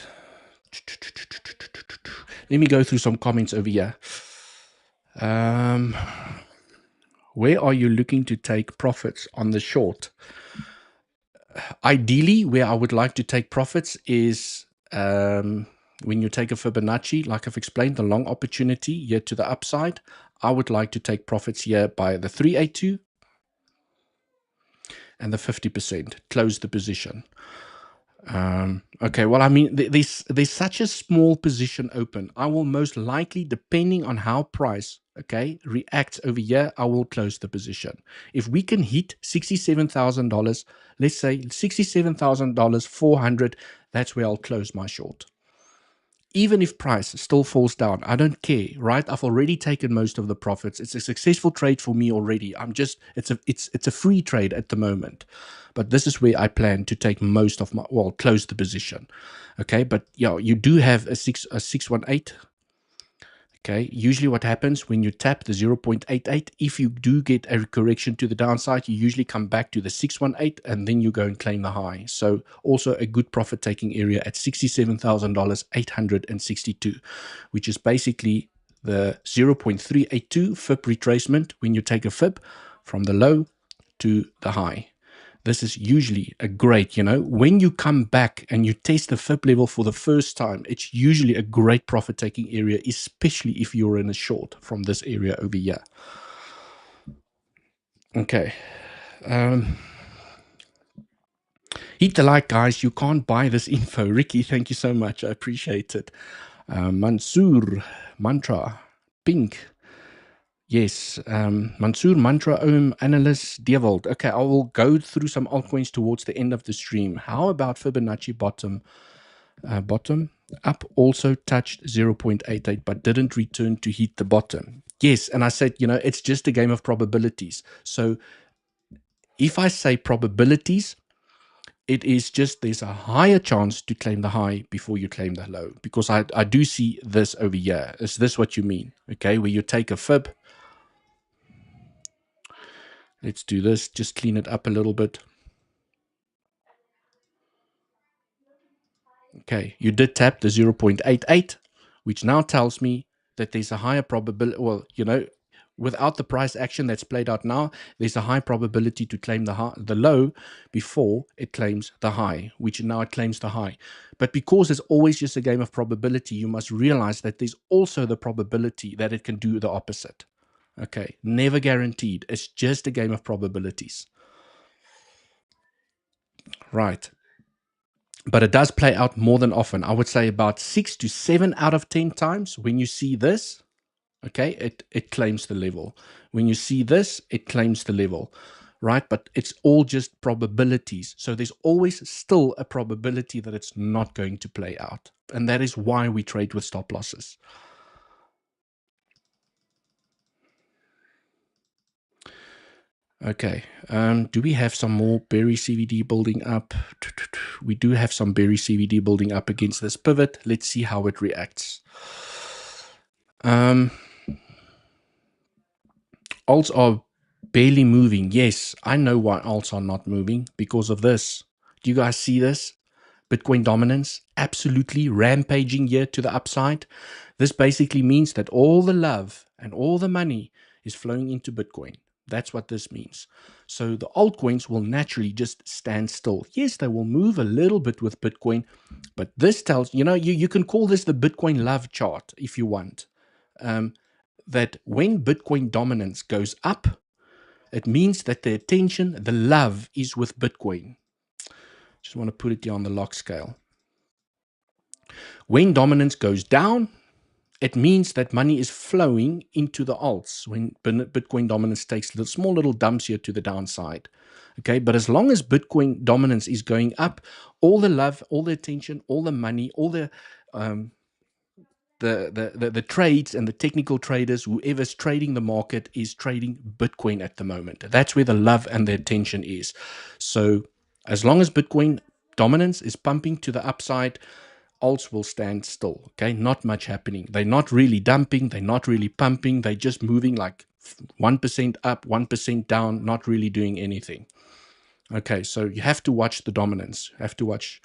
Let me go through some comments over here. Where are you looking to take profits on the short? Ideally, where I would like to take profits is when you take a Fibonacci, like I've explained, the long opportunity here to the upside. I would like to take profits here by the 382 and the 50%. Close the position. Okay, well, I mean, there's such a small position open. I will most likely, depending on how price, okay, reacts over here, I will close the position. If we can hit $67,000, let's say $67,000, 400, that's where I'll close my short. Even if price still falls down, I don't care, right? I've already taken most of the profits. It's a successful trade for me already. It's a free trade at the moment. But this is where I plan to take most of my, well, close the position. Okay, but yeah, you do have a 618. Okay, usually what happens when you tap the 0.88, if you do get a correction to the downside, you usually come back to the 618 and then you go and claim the high. So also a good profit taking area at $67,862, which is basically the 0.382 fib retracement when you take a fib from the low to the high. This is usually a great, when you come back and you test the fib level for the first time, it's usually a great profit taking area, especially if you're in a short from this area over here. Okay. Hit the like, guys. You can't buy this info. Ricky, thank you so much. I appreciate it. Mansoor, Mantra, Pink. Yes, Mansoor, Mantra, Analyst, 𝗬𝗿𝘆𝗽. Okay, I will go through some altcoins towards the end of the stream. How about Fibonacci bottom up also touched 0.88 but didn't return to hit the bottom? Yes, and I said, it's just a game of probabilities. So if I say probabilities, It is just there's a higher chance to claim the high before you claim the low, because I do see this over here. Is this what you mean? Okay, where you take a fib. Let's do this, just clean it up a little bit. Okay, you did tap the 0.88, which now tells me that there's a higher probability, well, you know, without the price action that's played out now, there's a high probability to claim the low before it claims the high, which now it claims the high. But because it's always just a game of probability, you must realize that there's also the probability that it can do the opposite. Okay, never guaranteed. It's just a game of probabilities. Right. But it does play out more than often. I would say about 6 to 7 out of 10 times when you see this, okay, it claims the level. When you see this, it claims the level, right? But it's all just probabilities. So there's always still a probability that it's not going to play out. And that is why we trade with stop losses. Okay, do we have some more berry CVD building up? We do have some berry CVD building up against this pivot. Let's see how it reacts. Alts are barely moving. Yes, I know why alts are not moving, because of this. Do you guys see this? Bitcoin dominance absolutely rampaging here to the upside. This basically means that all the love and all the money is flowing into Bitcoin. That's what this means. So the altcoins will naturally just stand still. Yes, they will move a little bit with Bitcoin, but this tells, you know, you can call this the Bitcoin love chart if you want. That when Bitcoin dominance goes up, it means that the attention, the love is with Bitcoin. Just want to put it here on the log scale. When dominance goes down, it means that money is flowing into the alts when Bitcoin dominance takes the small little dumps here to the downside. Okay, but as long as Bitcoin dominance is going up, all the love, all the attention, all the money, all the trades and the technical traders, whoever's trading the market is trading Bitcoin at the moment. That's where the love and the attention is. So as long as Bitcoin dominance is pumping to the upside, alts will stand still. Okay, not much happening. They're not really dumping. They're not really pumping. They're just moving like 1% up, 1% down, not really doing anything. Okay, so you have to watch the dominance. You have to watch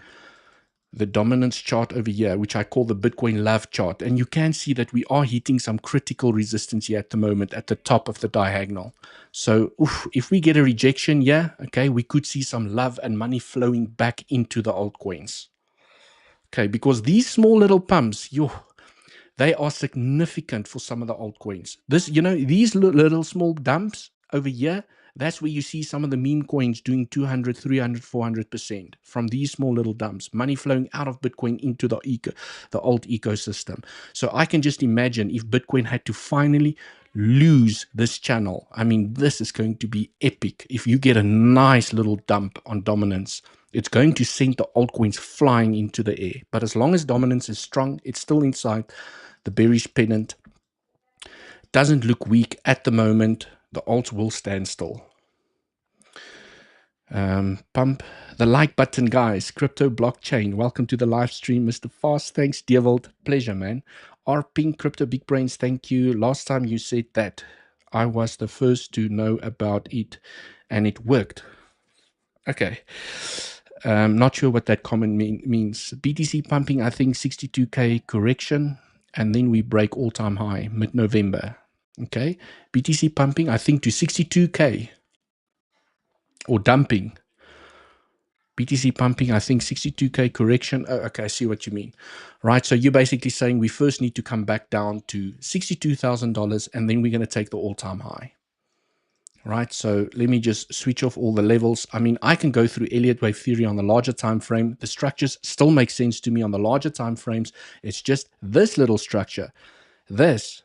the dominance chart over here, which I call the Bitcoin love chart. And you can see that we are hitting some critical resistance here at the moment at the top of the diagonal. So if we get a rejection here, okay, we could see some love and money flowing back into the altcoins. Okay, because these small little pumps, they are significant for some of the altcoins. This, you know, these little small dumps over here, that's where you see some of the meme coins doing 200, 300, 400% from these small little dumps, money flowing out of Bitcoin into the alt ecosystem. So I can just imagine if Bitcoin had to finally lose this channel. I mean, this is going to be epic. If you get a nice little dump on dominance, it's going to send the altcoins flying into the air. But as long as dominance is strong, it's still inside the bearish pennant. Doesn't look weak at the moment. The alts will stand still. Pump the like button, guys. Crypto blockchain. Welcome to the live stream, Mr. Fast. Thanks, 𝗬𝗍𝗇. Pleasure, man. R Pink Crypto Big Brains. Thank you. Last time you said that I was the first to know about it, and it worked. Okay. Not sure what that comment means. BTC pumping, I think 62K correction, and then we break all-time high mid-November. Okay. BTC pumping, I think to 62K, or dumping. BTC pumping, I think 62K correction. Oh, okay, I see what you mean. Right, so you're basically saying we first need to come back down to $62,000, and then we're going to take the all-time high. Right, so let me just switch off all the levels. I mean, I can go through Elliott wave theory on the larger time frame. The structures still make sense to me on the larger time frames. It's just this little structure. This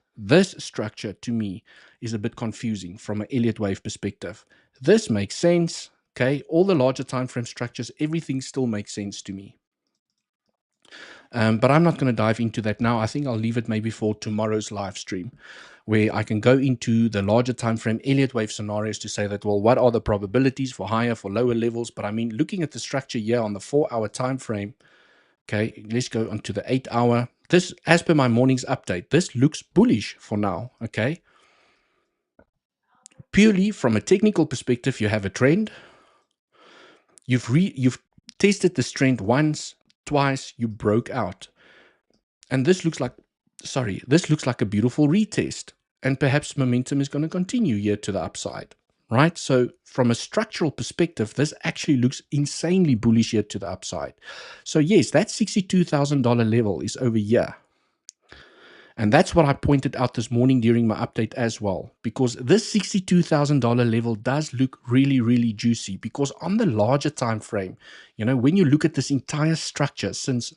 structure to me is a bit confusing from an Elliott wave perspective. This makes sense. Okay, all the larger time frame structures, everything still makes sense to me. But I'm not going to dive into that now. I think I'll leave it maybe for tomorrow's live stream, where I can go into the larger time frame Elliott wave scenarios to say that, well, what are the probabilities for higher, for lower levels? But I mean, looking at the structure here on the 4-hour time frame, okay, let's go on to the 8-hour. This, as per my morning's update, this looks bullish for now, okay? Purely from a technical perspective, you have a trend. You've tested this trend once, twice, you broke out. And this looks like, this looks like a beautiful retest. And perhaps momentum is going to continue here to the upside, right? So from a structural perspective, this actually looks insanely bullish here to the upside. So yes, that $62,000 level is over here. And that's what I pointed out this morning during my update as well, because this $62,000 level does look really, really juicy, because on the larger time frame, you know, when you look at this entire structure since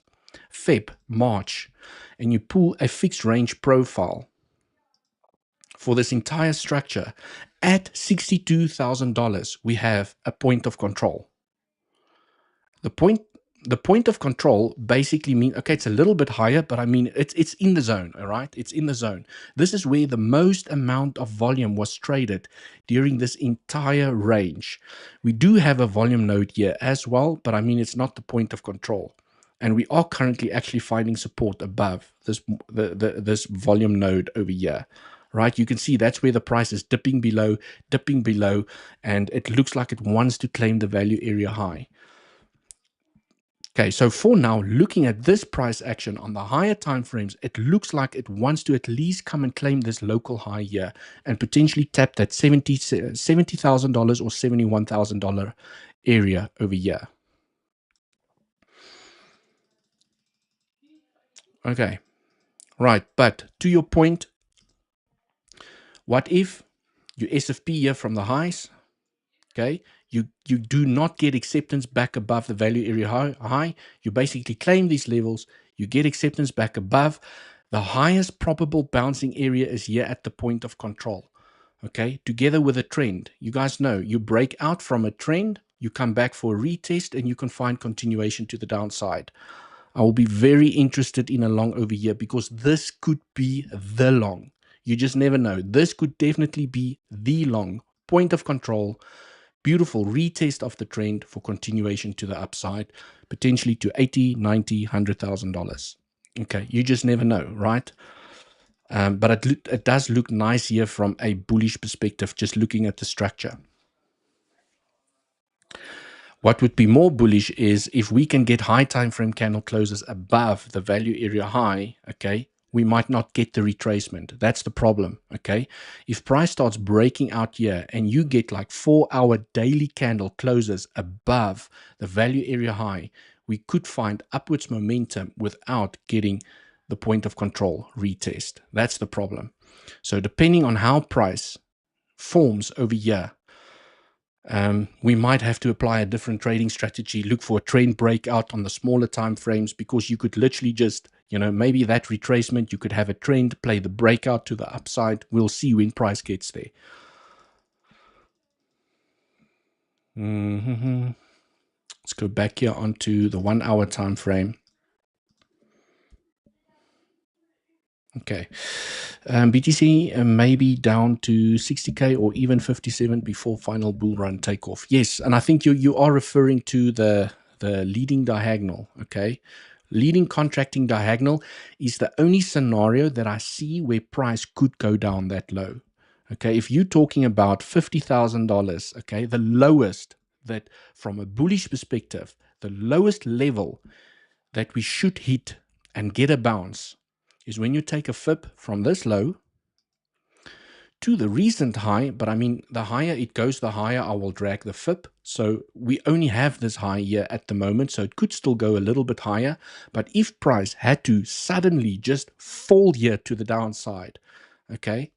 Feb, March, and you pull a fixed range profile for this entire structure at $62,000, we have a point of control. The point of control basically means, okay, it's a little bit higher, but I mean, it's in the zone, all right? It's in the zone. This is where the most amount of volume was traded during this entire range. We do have a volume node here as well, but I mean, it's not the point of control. And we are currently actually finding support above this, this volume node over here, right? You can see that's where the price is dipping below, and it looks like it wants to claim the value area high. Okay, so for now, looking at this price action on the higher time frames, it looks like it wants to at least come and claim this local high here and potentially tap that $70,000 or $71,000 area over here. Okay, right, but to your point, what if you SFP here from the highs, okay, you do not get acceptance back above the value area high. You basically claim these levels, you get acceptance back above. The highest probable bouncing area is here at the point of control, okay, together with a trend. You guys know, you break out from a trend, you come back for a retest, and you can find continuation to the downside. I will be very interested in a long over here, because this could be the long. You just never know. This could definitely be the long point of control. Beautiful retest of the trend for continuation to the upside, potentially to $80,000, $90,000, $100,000. Okay, you just never know, right? But it does look nice here from a bullish perspective, just looking at the structure. What would be more bullish is if we can get high time frame candle closes above the value area high, okay, we might not get the retracement. That's the problem, okay? If price starts breaking out here and you get like 4-hour daily candle closes above the value area high, we could find upwards momentum without getting the point of control retest. That's the problem. So depending on how price forms over here, we might have to apply a different trading strategy, look for a trend breakout on the smaller time frames, because you could literally just, you know, maybe that retracement, you could have a trend, play the breakout to the upside. We'll see when price gets there. Let's go back here onto the 1-hour time frame. Okay, BTC maybe down to 60K or even 57 before final bull run takeoff. Yes, and I think you are referring to the leading diagonal, okay? Leading contracting diagonal is the only scenario that I see where price could go down that low. Okay, if you're talking about $50,000, okay, the lowest that from a bullish perspective, the lowest level that we should hit and get a bounce is when you take a fib from this low to the recent high. But I mean, the higher it goes, the higher I will drag the fib. So we only have this high here at the moment, so it could still go a little bit higher. But if price had to suddenly just fall here to the downside, okay,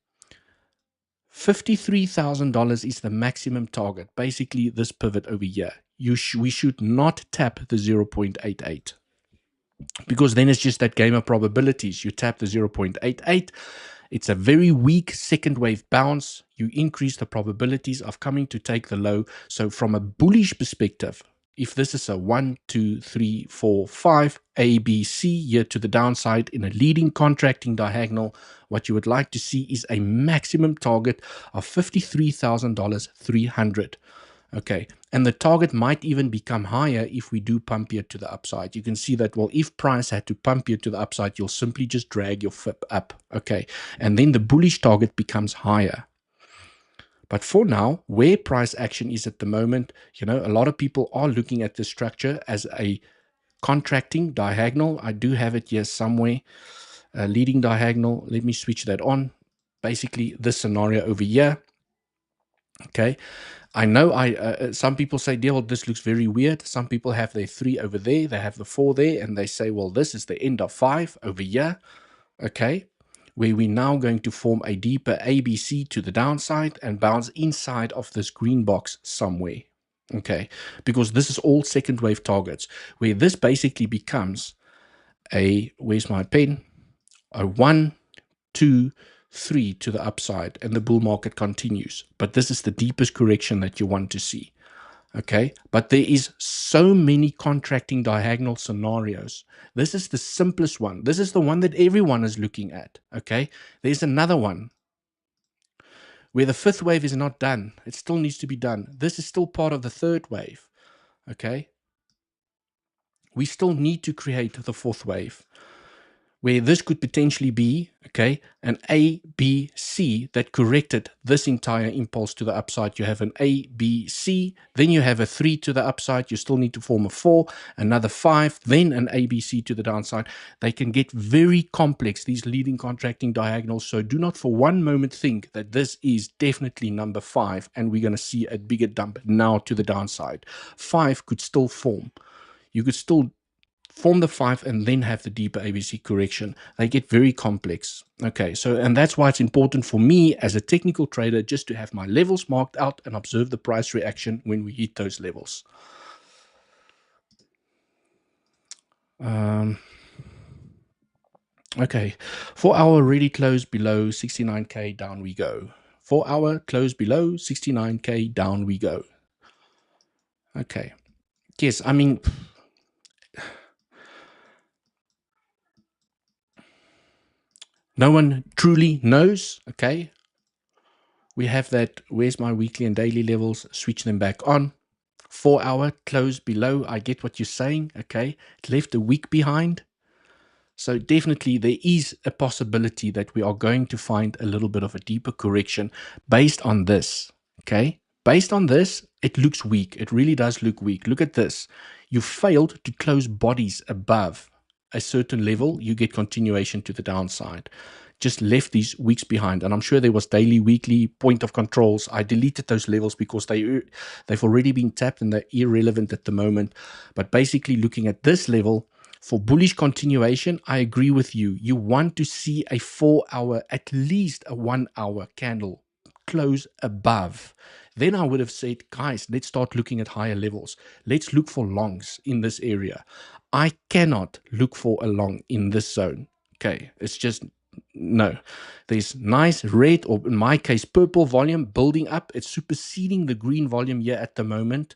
$53,000 is the maximum target. Basically, this pivot over here. We should not tap the 0.88. Because then it's just that game of probabilities. You tap the 0.88. It's a very weak second wave bounce. You increase the probabilities of coming to take the low. So from a bullish perspective, if this is a 1, 2, 3, 4, 5, ABC here to the downside in a leading contracting diagonal, what you would like to see is a maximum target of $53,300. Okay, and the target might even become higher if we do pump here to the upside. You can see that, well, if price had to pump here to the upside, you'll simply just drag your FIP up. Okay, and then the bullish target becomes higher. But for now, where price action is at the moment, you know, a lot of people are looking at the structure as a contracting diagonal. I do have it here somewhere, a leading diagonal. Let me switch that on. Basically, this scenario over here. Okay, I know some people say, "Deal, this looks very weird." Some people have their 3 over there, they have the 4 there, and they say, well, this is the end of 5 over here. Okay, where we're now going to form a deeper ABC to the downside and bounce inside of this green box somewhere. Okay, because this is all second wave targets, where this basically becomes a, where's my pen? A 1, 2, 3 to the upside, and the bull market continues. But this is the deepest correction that you want to see. Okay, but there is so many contracting diagonal scenarios. This is the simplest one. This is the one that everyone is looking at. Okay, there's another one where the 5th wave is not done. It still needs to be done. This is still part of the 3rd wave. Okay, we still need to create the 4th wave, where this could potentially be, okay, an A, B, C that corrected this entire impulse to the upside. You have an A, B, C, then you have a 3 to the upside. You still need to form a 4, another 5, then an A, B, C to the downside. They can get very complex, these leading contracting diagonals. So do not for one moment think that this is definitely number 5 and we're going to see a bigger dump now to the downside. 5 could still form. You could still form the 5 and then have the deeper ABC correction. They get very complex. Okay, so, and that's why it's important for me as a technical trader just to have my levels marked out and observe the price reaction when we hit those levels. Okay, 4 hour already closed below 69K, down we go. 4 hour closed below 69K, down we go. Okay, yes, I mean, no one truly knows. Okay, we have that, where's my weekly and daily levels, switch them back on. 4 hour closed below, I get what you're saying. Okay, it left a week behind. So definitely there is a possibility that we are going to find a little bit of a deeper correction based on this. Okay, based on this, it looks weak. It really does look weak. Look at this. You failed to close bodies above a certain level. You get continuation to the downside. Just left these weeks behind. And I'm sure there was daily, weekly point of controls. I deleted those levels because they've already been tapped and they're irrelevant at the moment. But basically looking at this level, for bullish continuation, I agree with you. You want to see a 4 hour, at least a 1 hour candle close above. Then I would have said, guys, let's start looking at higher levels. Let's look for longs in this area. I cannot look for a long in this zone. Okay, it's just no. There's nice red, or in my case, purple volume building up. It's superseding the green volume here at the moment.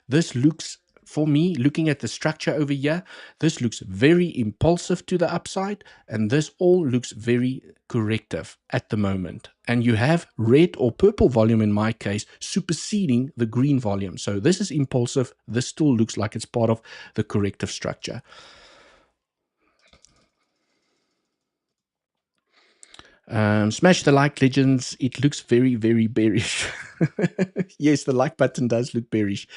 This looks, for me, looking at the structure over here, this looks very impulsive to the upside, and this all looks very corrective at the moment. And you have red or purple volume, in my case, superseding the green volume. So this is impulsive. This still looks like it's part of the corrective structure. Smash the like, legends. It looks very, very bearish. Yes, the like button does look bearish.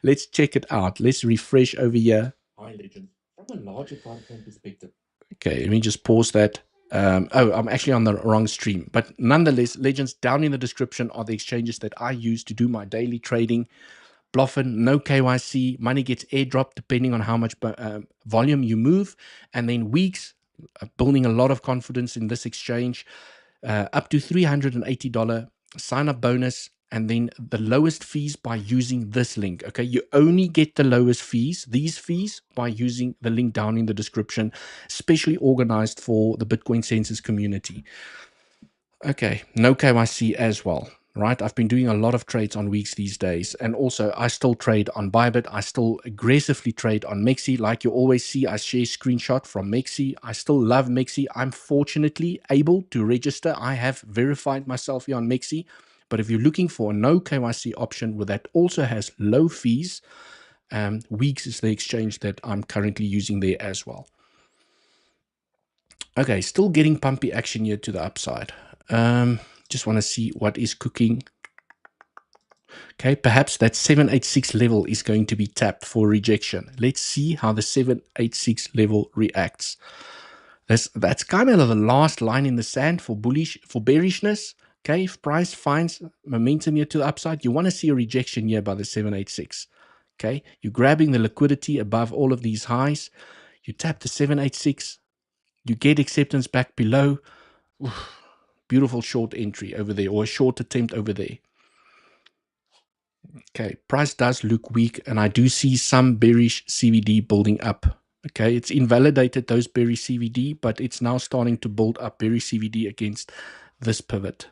Let's check it out. Let's refresh over here. Hi, legend. From a larger time frame perspective. Okay, let me just pause that. Oh, I'm actually on the wrong stream. But nonetheless, legends, down in the description are the exchanges that I use to do my daily trading. Bluffin, no KYC. Money gets airdropped depending on how much volume you move. And then weeks, building a lot of confidence in this exchange, up to $380 sign up bonus, and then the lowest fees by using this link. Okay, you only get the lowest fees, these fees, by using the link down in the description, specially organized for the Bitcoin Census community. Okay, no KYC as well. right? I've been doing a lot of trades on weeks these days. And also, I still trade on Bybit. I still aggressively trade on 𝗞𝗍. Like you always see, I share screenshot from 𝗞𝗍. I still love 𝗞𝗍. I'm fortunately able to register. I have verified myself here on 𝗞𝗍. But if you're looking for a no KYC option where that also has low fees, Weeks is the exchange that I'm currently using there as well. Okay, still getting pumpy action here to the upside. Just want to see what is cooking. Okay, perhaps that 786 level is going to be tapped for rejection. Let's see how the 786 level reacts. That's kind of the last line in the sand for bearishness. Okay, if price finds momentum here to the upside, you want to see a rejection here by the 786. Okay, you're grabbing the liquidity above all of these highs. You tap the 786. You get acceptance back below. Oof, beautiful short entry over there, or a short attempt over there. Okay, price does look weak, and I do see some bearish CVD building up. Okay, it's invalidated those bearish CVD, but it's now starting to build up bearish CVD against this pivot.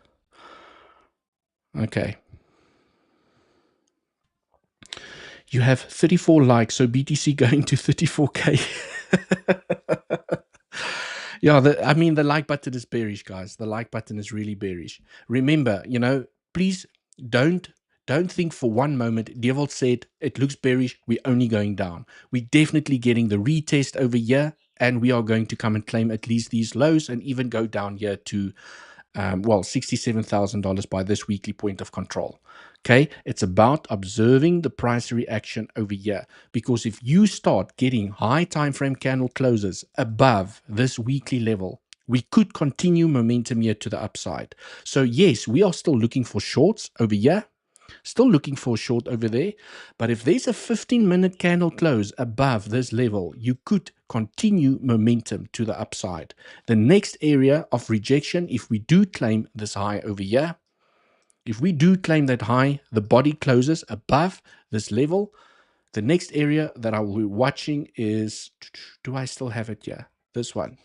Okay. You have 34 likes, so BTC going to 34K. Yeah, I mean, the like button is bearish, guys. The like button is really bearish. Remember, please don't think for one moment, Devil said, it looks bearish, we're only going down. We're definitely getting the retest over here, and we are going to come and claim at least these lows and even go down here to, $67,000 by this weekly point of control. Okay, it's about observing the price reaction over here, because if you start getting high time frame candle closes above this weekly level, we could continue momentum here to the upside. So yes, we are still looking for shorts over here, still looking for a short over there, but if there's a 15-minute candle close above this level, you could continue momentum to the upside. The next area of rejection, if we do claim this high over here, if we do claim that high, the body closes above this level, the next area that I will be watching is, do I still have it here? This one.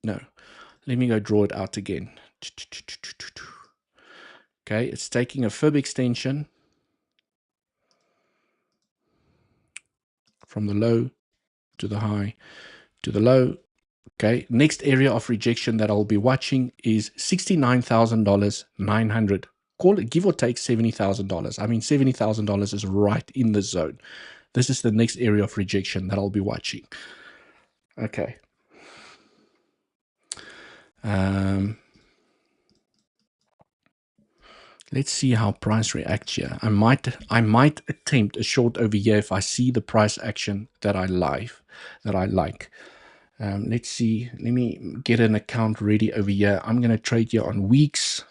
No. Let me go draw it out again. Okay, it's taking a fib extension from the low to the high to the low. Okay, next area of rejection that I'll be watching is $69,900. Call it, give or take $70,000. I mean, $70,000 is right in the zone. This is the next area of rejection that I'll be watching. Okay. Let's see how price reacts here. I might attempt a short over here if I see the price action that I like. Let's see. Let me get an account ready over here. I'm going to trade here on weeks.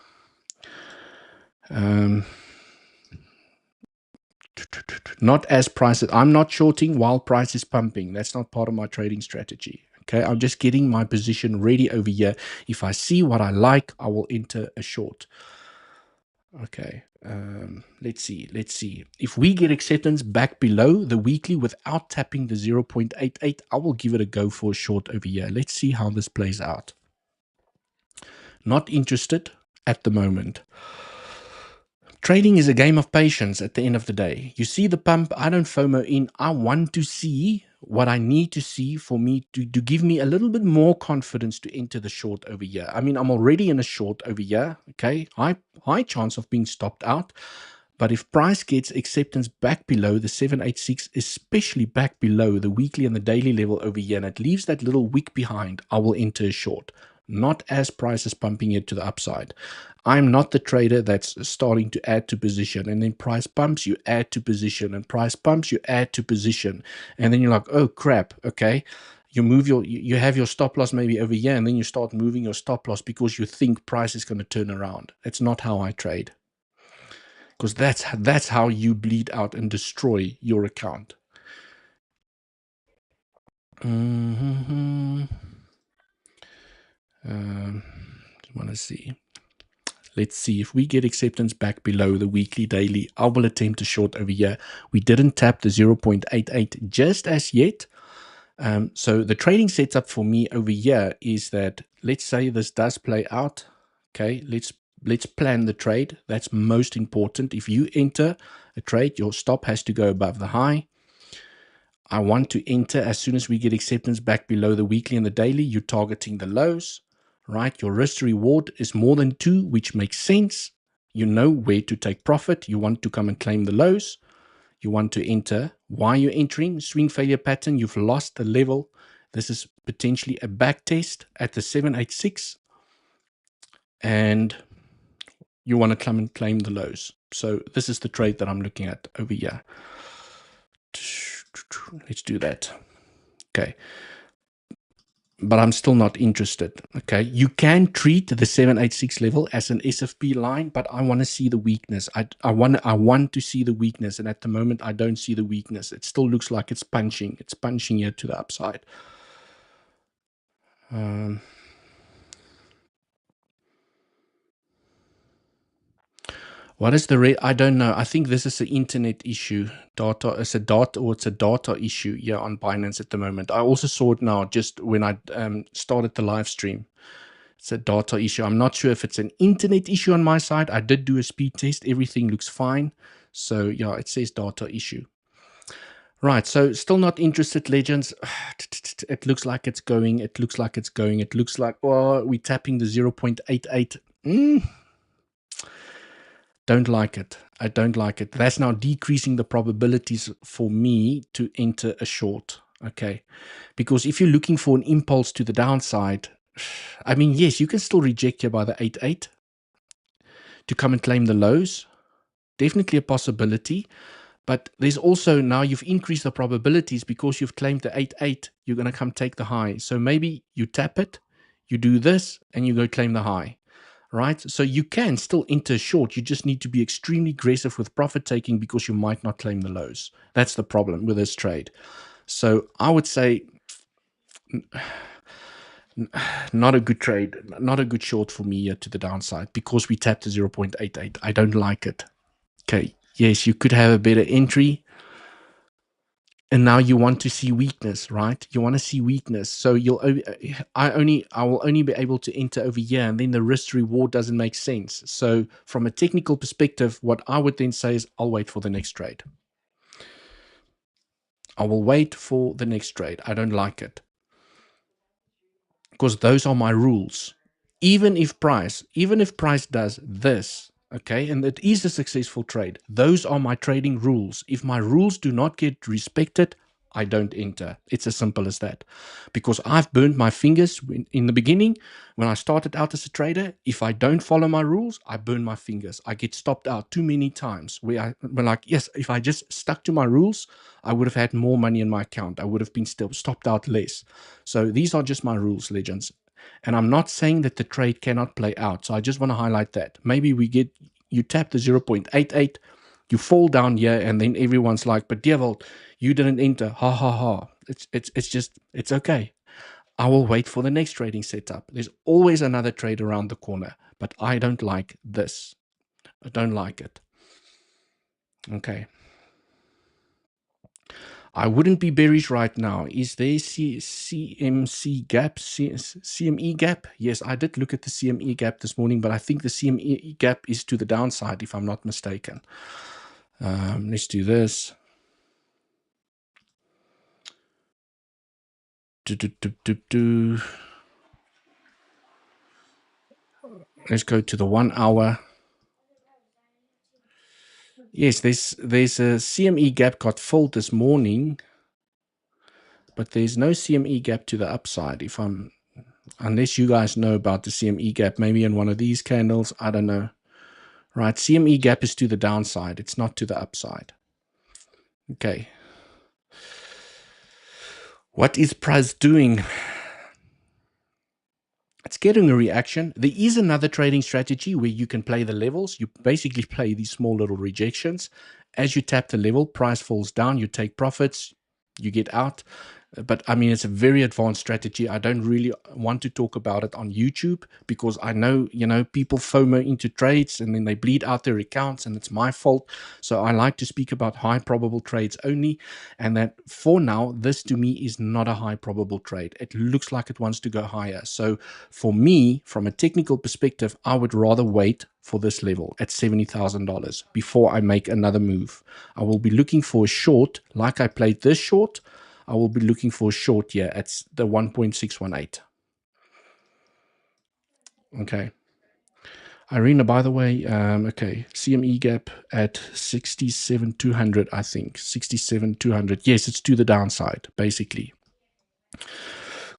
Not as prices. I'm not shorting while price is pumping. That's not part of my trading strategy. Okay, I'm just getting my position ready over here. If I see what I like, I will enter a short. Okay, let's see. If we get acceptance back below the weekly without tapping the 0.88, I will give it a go for a short over here. Let's see how this plays out. Not interested at the moment. Trading is a game of patience at the end of the day. You see the pump, I don't FOMO in. I want to see what I need to see for me to give me a little bit more confidence to enter the short over here. I mean, I'm already in a short over here, okay? High chance of being stopped out. But if price gets acceptance back below the 786, especially back below the weekly and the daily level over here, and it leaves that little wick behind, I will enter a short. Not as price is pumping it to the upside. I'm not the trader that's starting to add to position, and then price pumps, you add to position, and price pumps, you add to position, and then you're like, oh crap, okay. You have your stop loss maybe over here, and then you start moving your stop loss because you think price is going to turn around. That's not how I trade, because that's how you bleed out and destroy your account. Want to see. Let's see if we get acceptance back below the weekly daily. I will attempt a short over here. We didn't tap the 0.88 just as yet. So the trading setup for me over here is that, let's say this does play out. Okay, let's let's plan the trade. That's most important. If you enter a trade, your stop has to go above the high. I want to enter as soon as we get acceptance back below the weekly and the daily. You're targeting the lows, right? Your risk to reward is more than 2, which makes sense. You know where to take profit. You want to come and claim the lows. You want to enter. Why you're entering? Swing failure pattern. You've lost the level. This is potentially a back test at the 786. And you want to come and claim the lows. So this is the trade that I'm looking at over here. Let's do that. Okay. But I'm still not interested. Okay. You can treat the 786 level as an SFP line, but I want to see the weakness. I want to see the weakness. And at the moment, I don't see the weakness. It still looks like it's punching. It's punching here to the upside. What is the rate? I don't know. I think this is an internet issue. Data, it's a data issue here on Binance at the moment. I also saw it now just when I started the live stream. It's a data issue. I'm not sure if it's an internet issue on my side. I did do a speed test. Everything looks fine. So yeah, it says data issue. Right. So still not interested, legends. It looks like it's going. It looks like it's going. It looks like, oh, we're tapping the 0.88. Don't like it. I don't like it. That's now decreasing the probabilities for me to enter a short. Okay. Because if you're looking for an impulse to the downside, I mean, yes, you can still reject here by the 8.8 to come and claim the lows. Definitely a possibility. But there's also now you've increased the probabilities because you've claimed the 8.8. You're going to come take the high. So maybe you tap it, you do this, and you go claim the high. Right? So you can still enter short. You just need to be extremely aggressive with profit taking because you might not claim the lows. That's the problem with this trade. So I would say not a good trade, not a good short for me here to the downside because we tapped to 0.88. I don't like it. Okay. Yes, you could have a better entry. And now you want to see weakness, right? You want to see weakness. So I will only be able to enter over here, and then the risk reward doesn't make sense. So from a technical perspective, what I would then say is I'll wait for the next trade. I will wait for the next trade. I don't like it. Because those are my rules. Even if price does this, okay, and it is a successful trade, those are my trading rules. If my rules do not get respected, I don't enter. It's as simple as that. Because I've burned my fingers in the beginning when I started out as a trader. If I don't follow my rules, I burn my fingers. I get stopped out too many times where I'm like, yes, if I just stuck to my rules, I would have had more money in my account. I would have been still stopped out less. So these are just my rules, legends. And I'm not saying that the trade cannot play out. So I just want to highlight that. Maybe you tap the 0.88, you fall down here, and then everyone's like, but 𝗬𝗍𝘆, you didn't enter. Ha ha ha. It's okay. I will wait for the next trading setup. There's always another trade around the corner, but I don't like this. I don't like it. Okay. I wouldn't be bearish right now. Is there CME gap? Yes, I did look at the CME gap this morning, but I think the CME gap is to the downside, if I'm not mistaken. Let's do this. Let's go to the 1 hour. Yes, there's a CME gap got filled this morning, but there's no CME gap to the upside. Unless you guys know about the CME gap, maybe in one of these candles, I don't know. Right, CME gap is to the downside. It's not to the upside. Okay. What is price doing? It's getting a reaction. There is another trading strategy where you can play the levels. You basically play these small little rejections. As you tap the level, price falls down, you take profits, you get out. But I mean, it's a very advanced strategy. I don't really want to talk about it on YouTube because I know, people FOMO into trades and then they bleed out their accounts and it's my fault. So I like to speak about high probable trades only. And that for now, this to me is not a high probable trade. It looks like it wants to go higher. So for me, from a technical perspective, I would rather wait for this level at $70,000 before I make another move. I will be looking for a short, like I played this short. I will be looking for a short here at the 1.618. Okay. Irina, by the way, okay, CME gap at 67,200, I think. 67,200. Yes, it's to the downside, basically.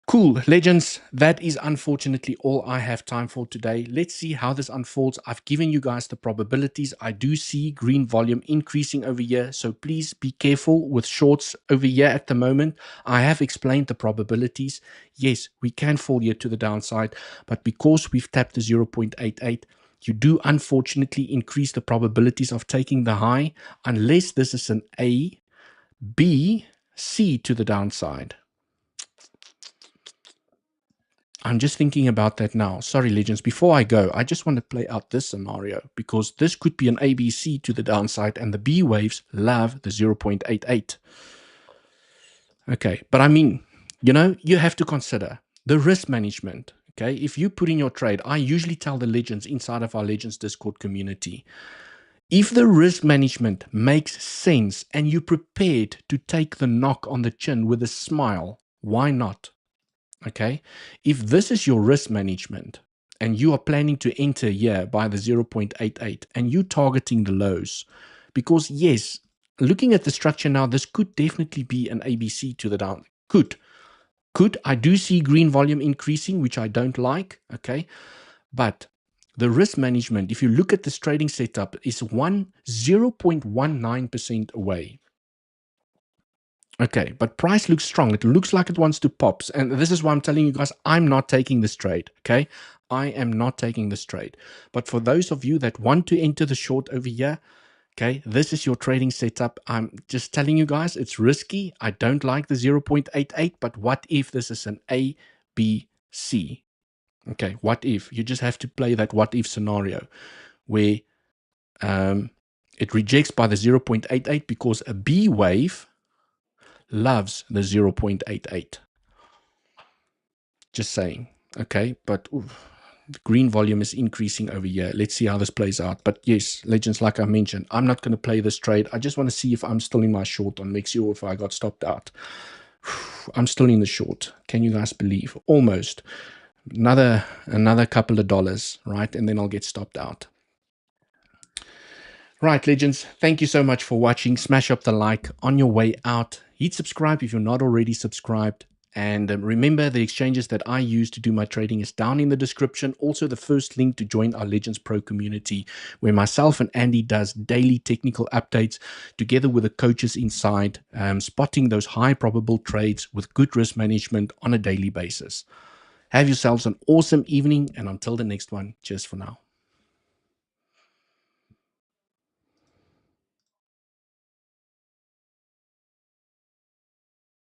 Cool, legends, that is unfortunately all I have time for today. Let's see how this unfolds. I've given you guys the probabilities. I do see green volume increasing over here, so please be careful with shorts over here at the moment. I have explained the probabilities. Yes, we can fall here to the downside, but because we've tapped the 0.88, you do unfortunately increase the probabilities of taking the high unless this is an A, B, C to the downside. I'm just thinking about that now. Sorry, legends. Before I go, I just want to play out this scenario because this could be an ABC to the downside and the B waves love the 0.88. Okay, but I mean, you have to consider the risk management. Okay, if you put in your trade, I usually tell the legends inside of our Legends Discord community, if the risk management makes sense and you're prepared to take the knock on the chin with a smile, why not? Okay, if this is your risk management and you are planning to enter here by the 0.88 and you targeting the lows, because yes, looking at the structure now, this could definitely be an ABC to the down. Could. I do see green volume increasing, which I don't like. Okay, but the risk management, if you look at this trading setup, is 0.19% away. Okay, but price looks strong. It looks like it wants to pop. And this is why I'm telling you guys, I'm not taking this trade, okay? I am not taking this trade. But for those of you that want to enter the short over here, okay, this is your trading setup. I'm just telling you guys, it's risky. I don't like the 0.88, but what if this is an A, B, C? Okay, what if? You just have to play that what if scenario where it rejects by the 0.88 because a B wave loves the 0.88. Just saying. Okay, but the green volume is increasing over here. Let's see how this plays out. But yes, legends, like I mentioned, I'm not going to play this trade. I just want to see if I'm still in my short on 𝗞𝗂𝗍𝗍 or if I got stopped out. I'm still in the short. Can you guys believe? Almost. Another couple of dollars, right? And then I'll get stopped out. Right, legends, thank you so much for watching. Smash up the like on your way out. Hit subscribe if you're not already subscribed. And remember, the exchanges that I use to do my trading is down in the description. Also, the first link to join our Legends Pro community, where myself and Andy does daily technical updates together with the coaches inside, spotting those high probable trades with good risk management on a daily basis. Have yourselves an awesome evening, and until the next one, cheers for now.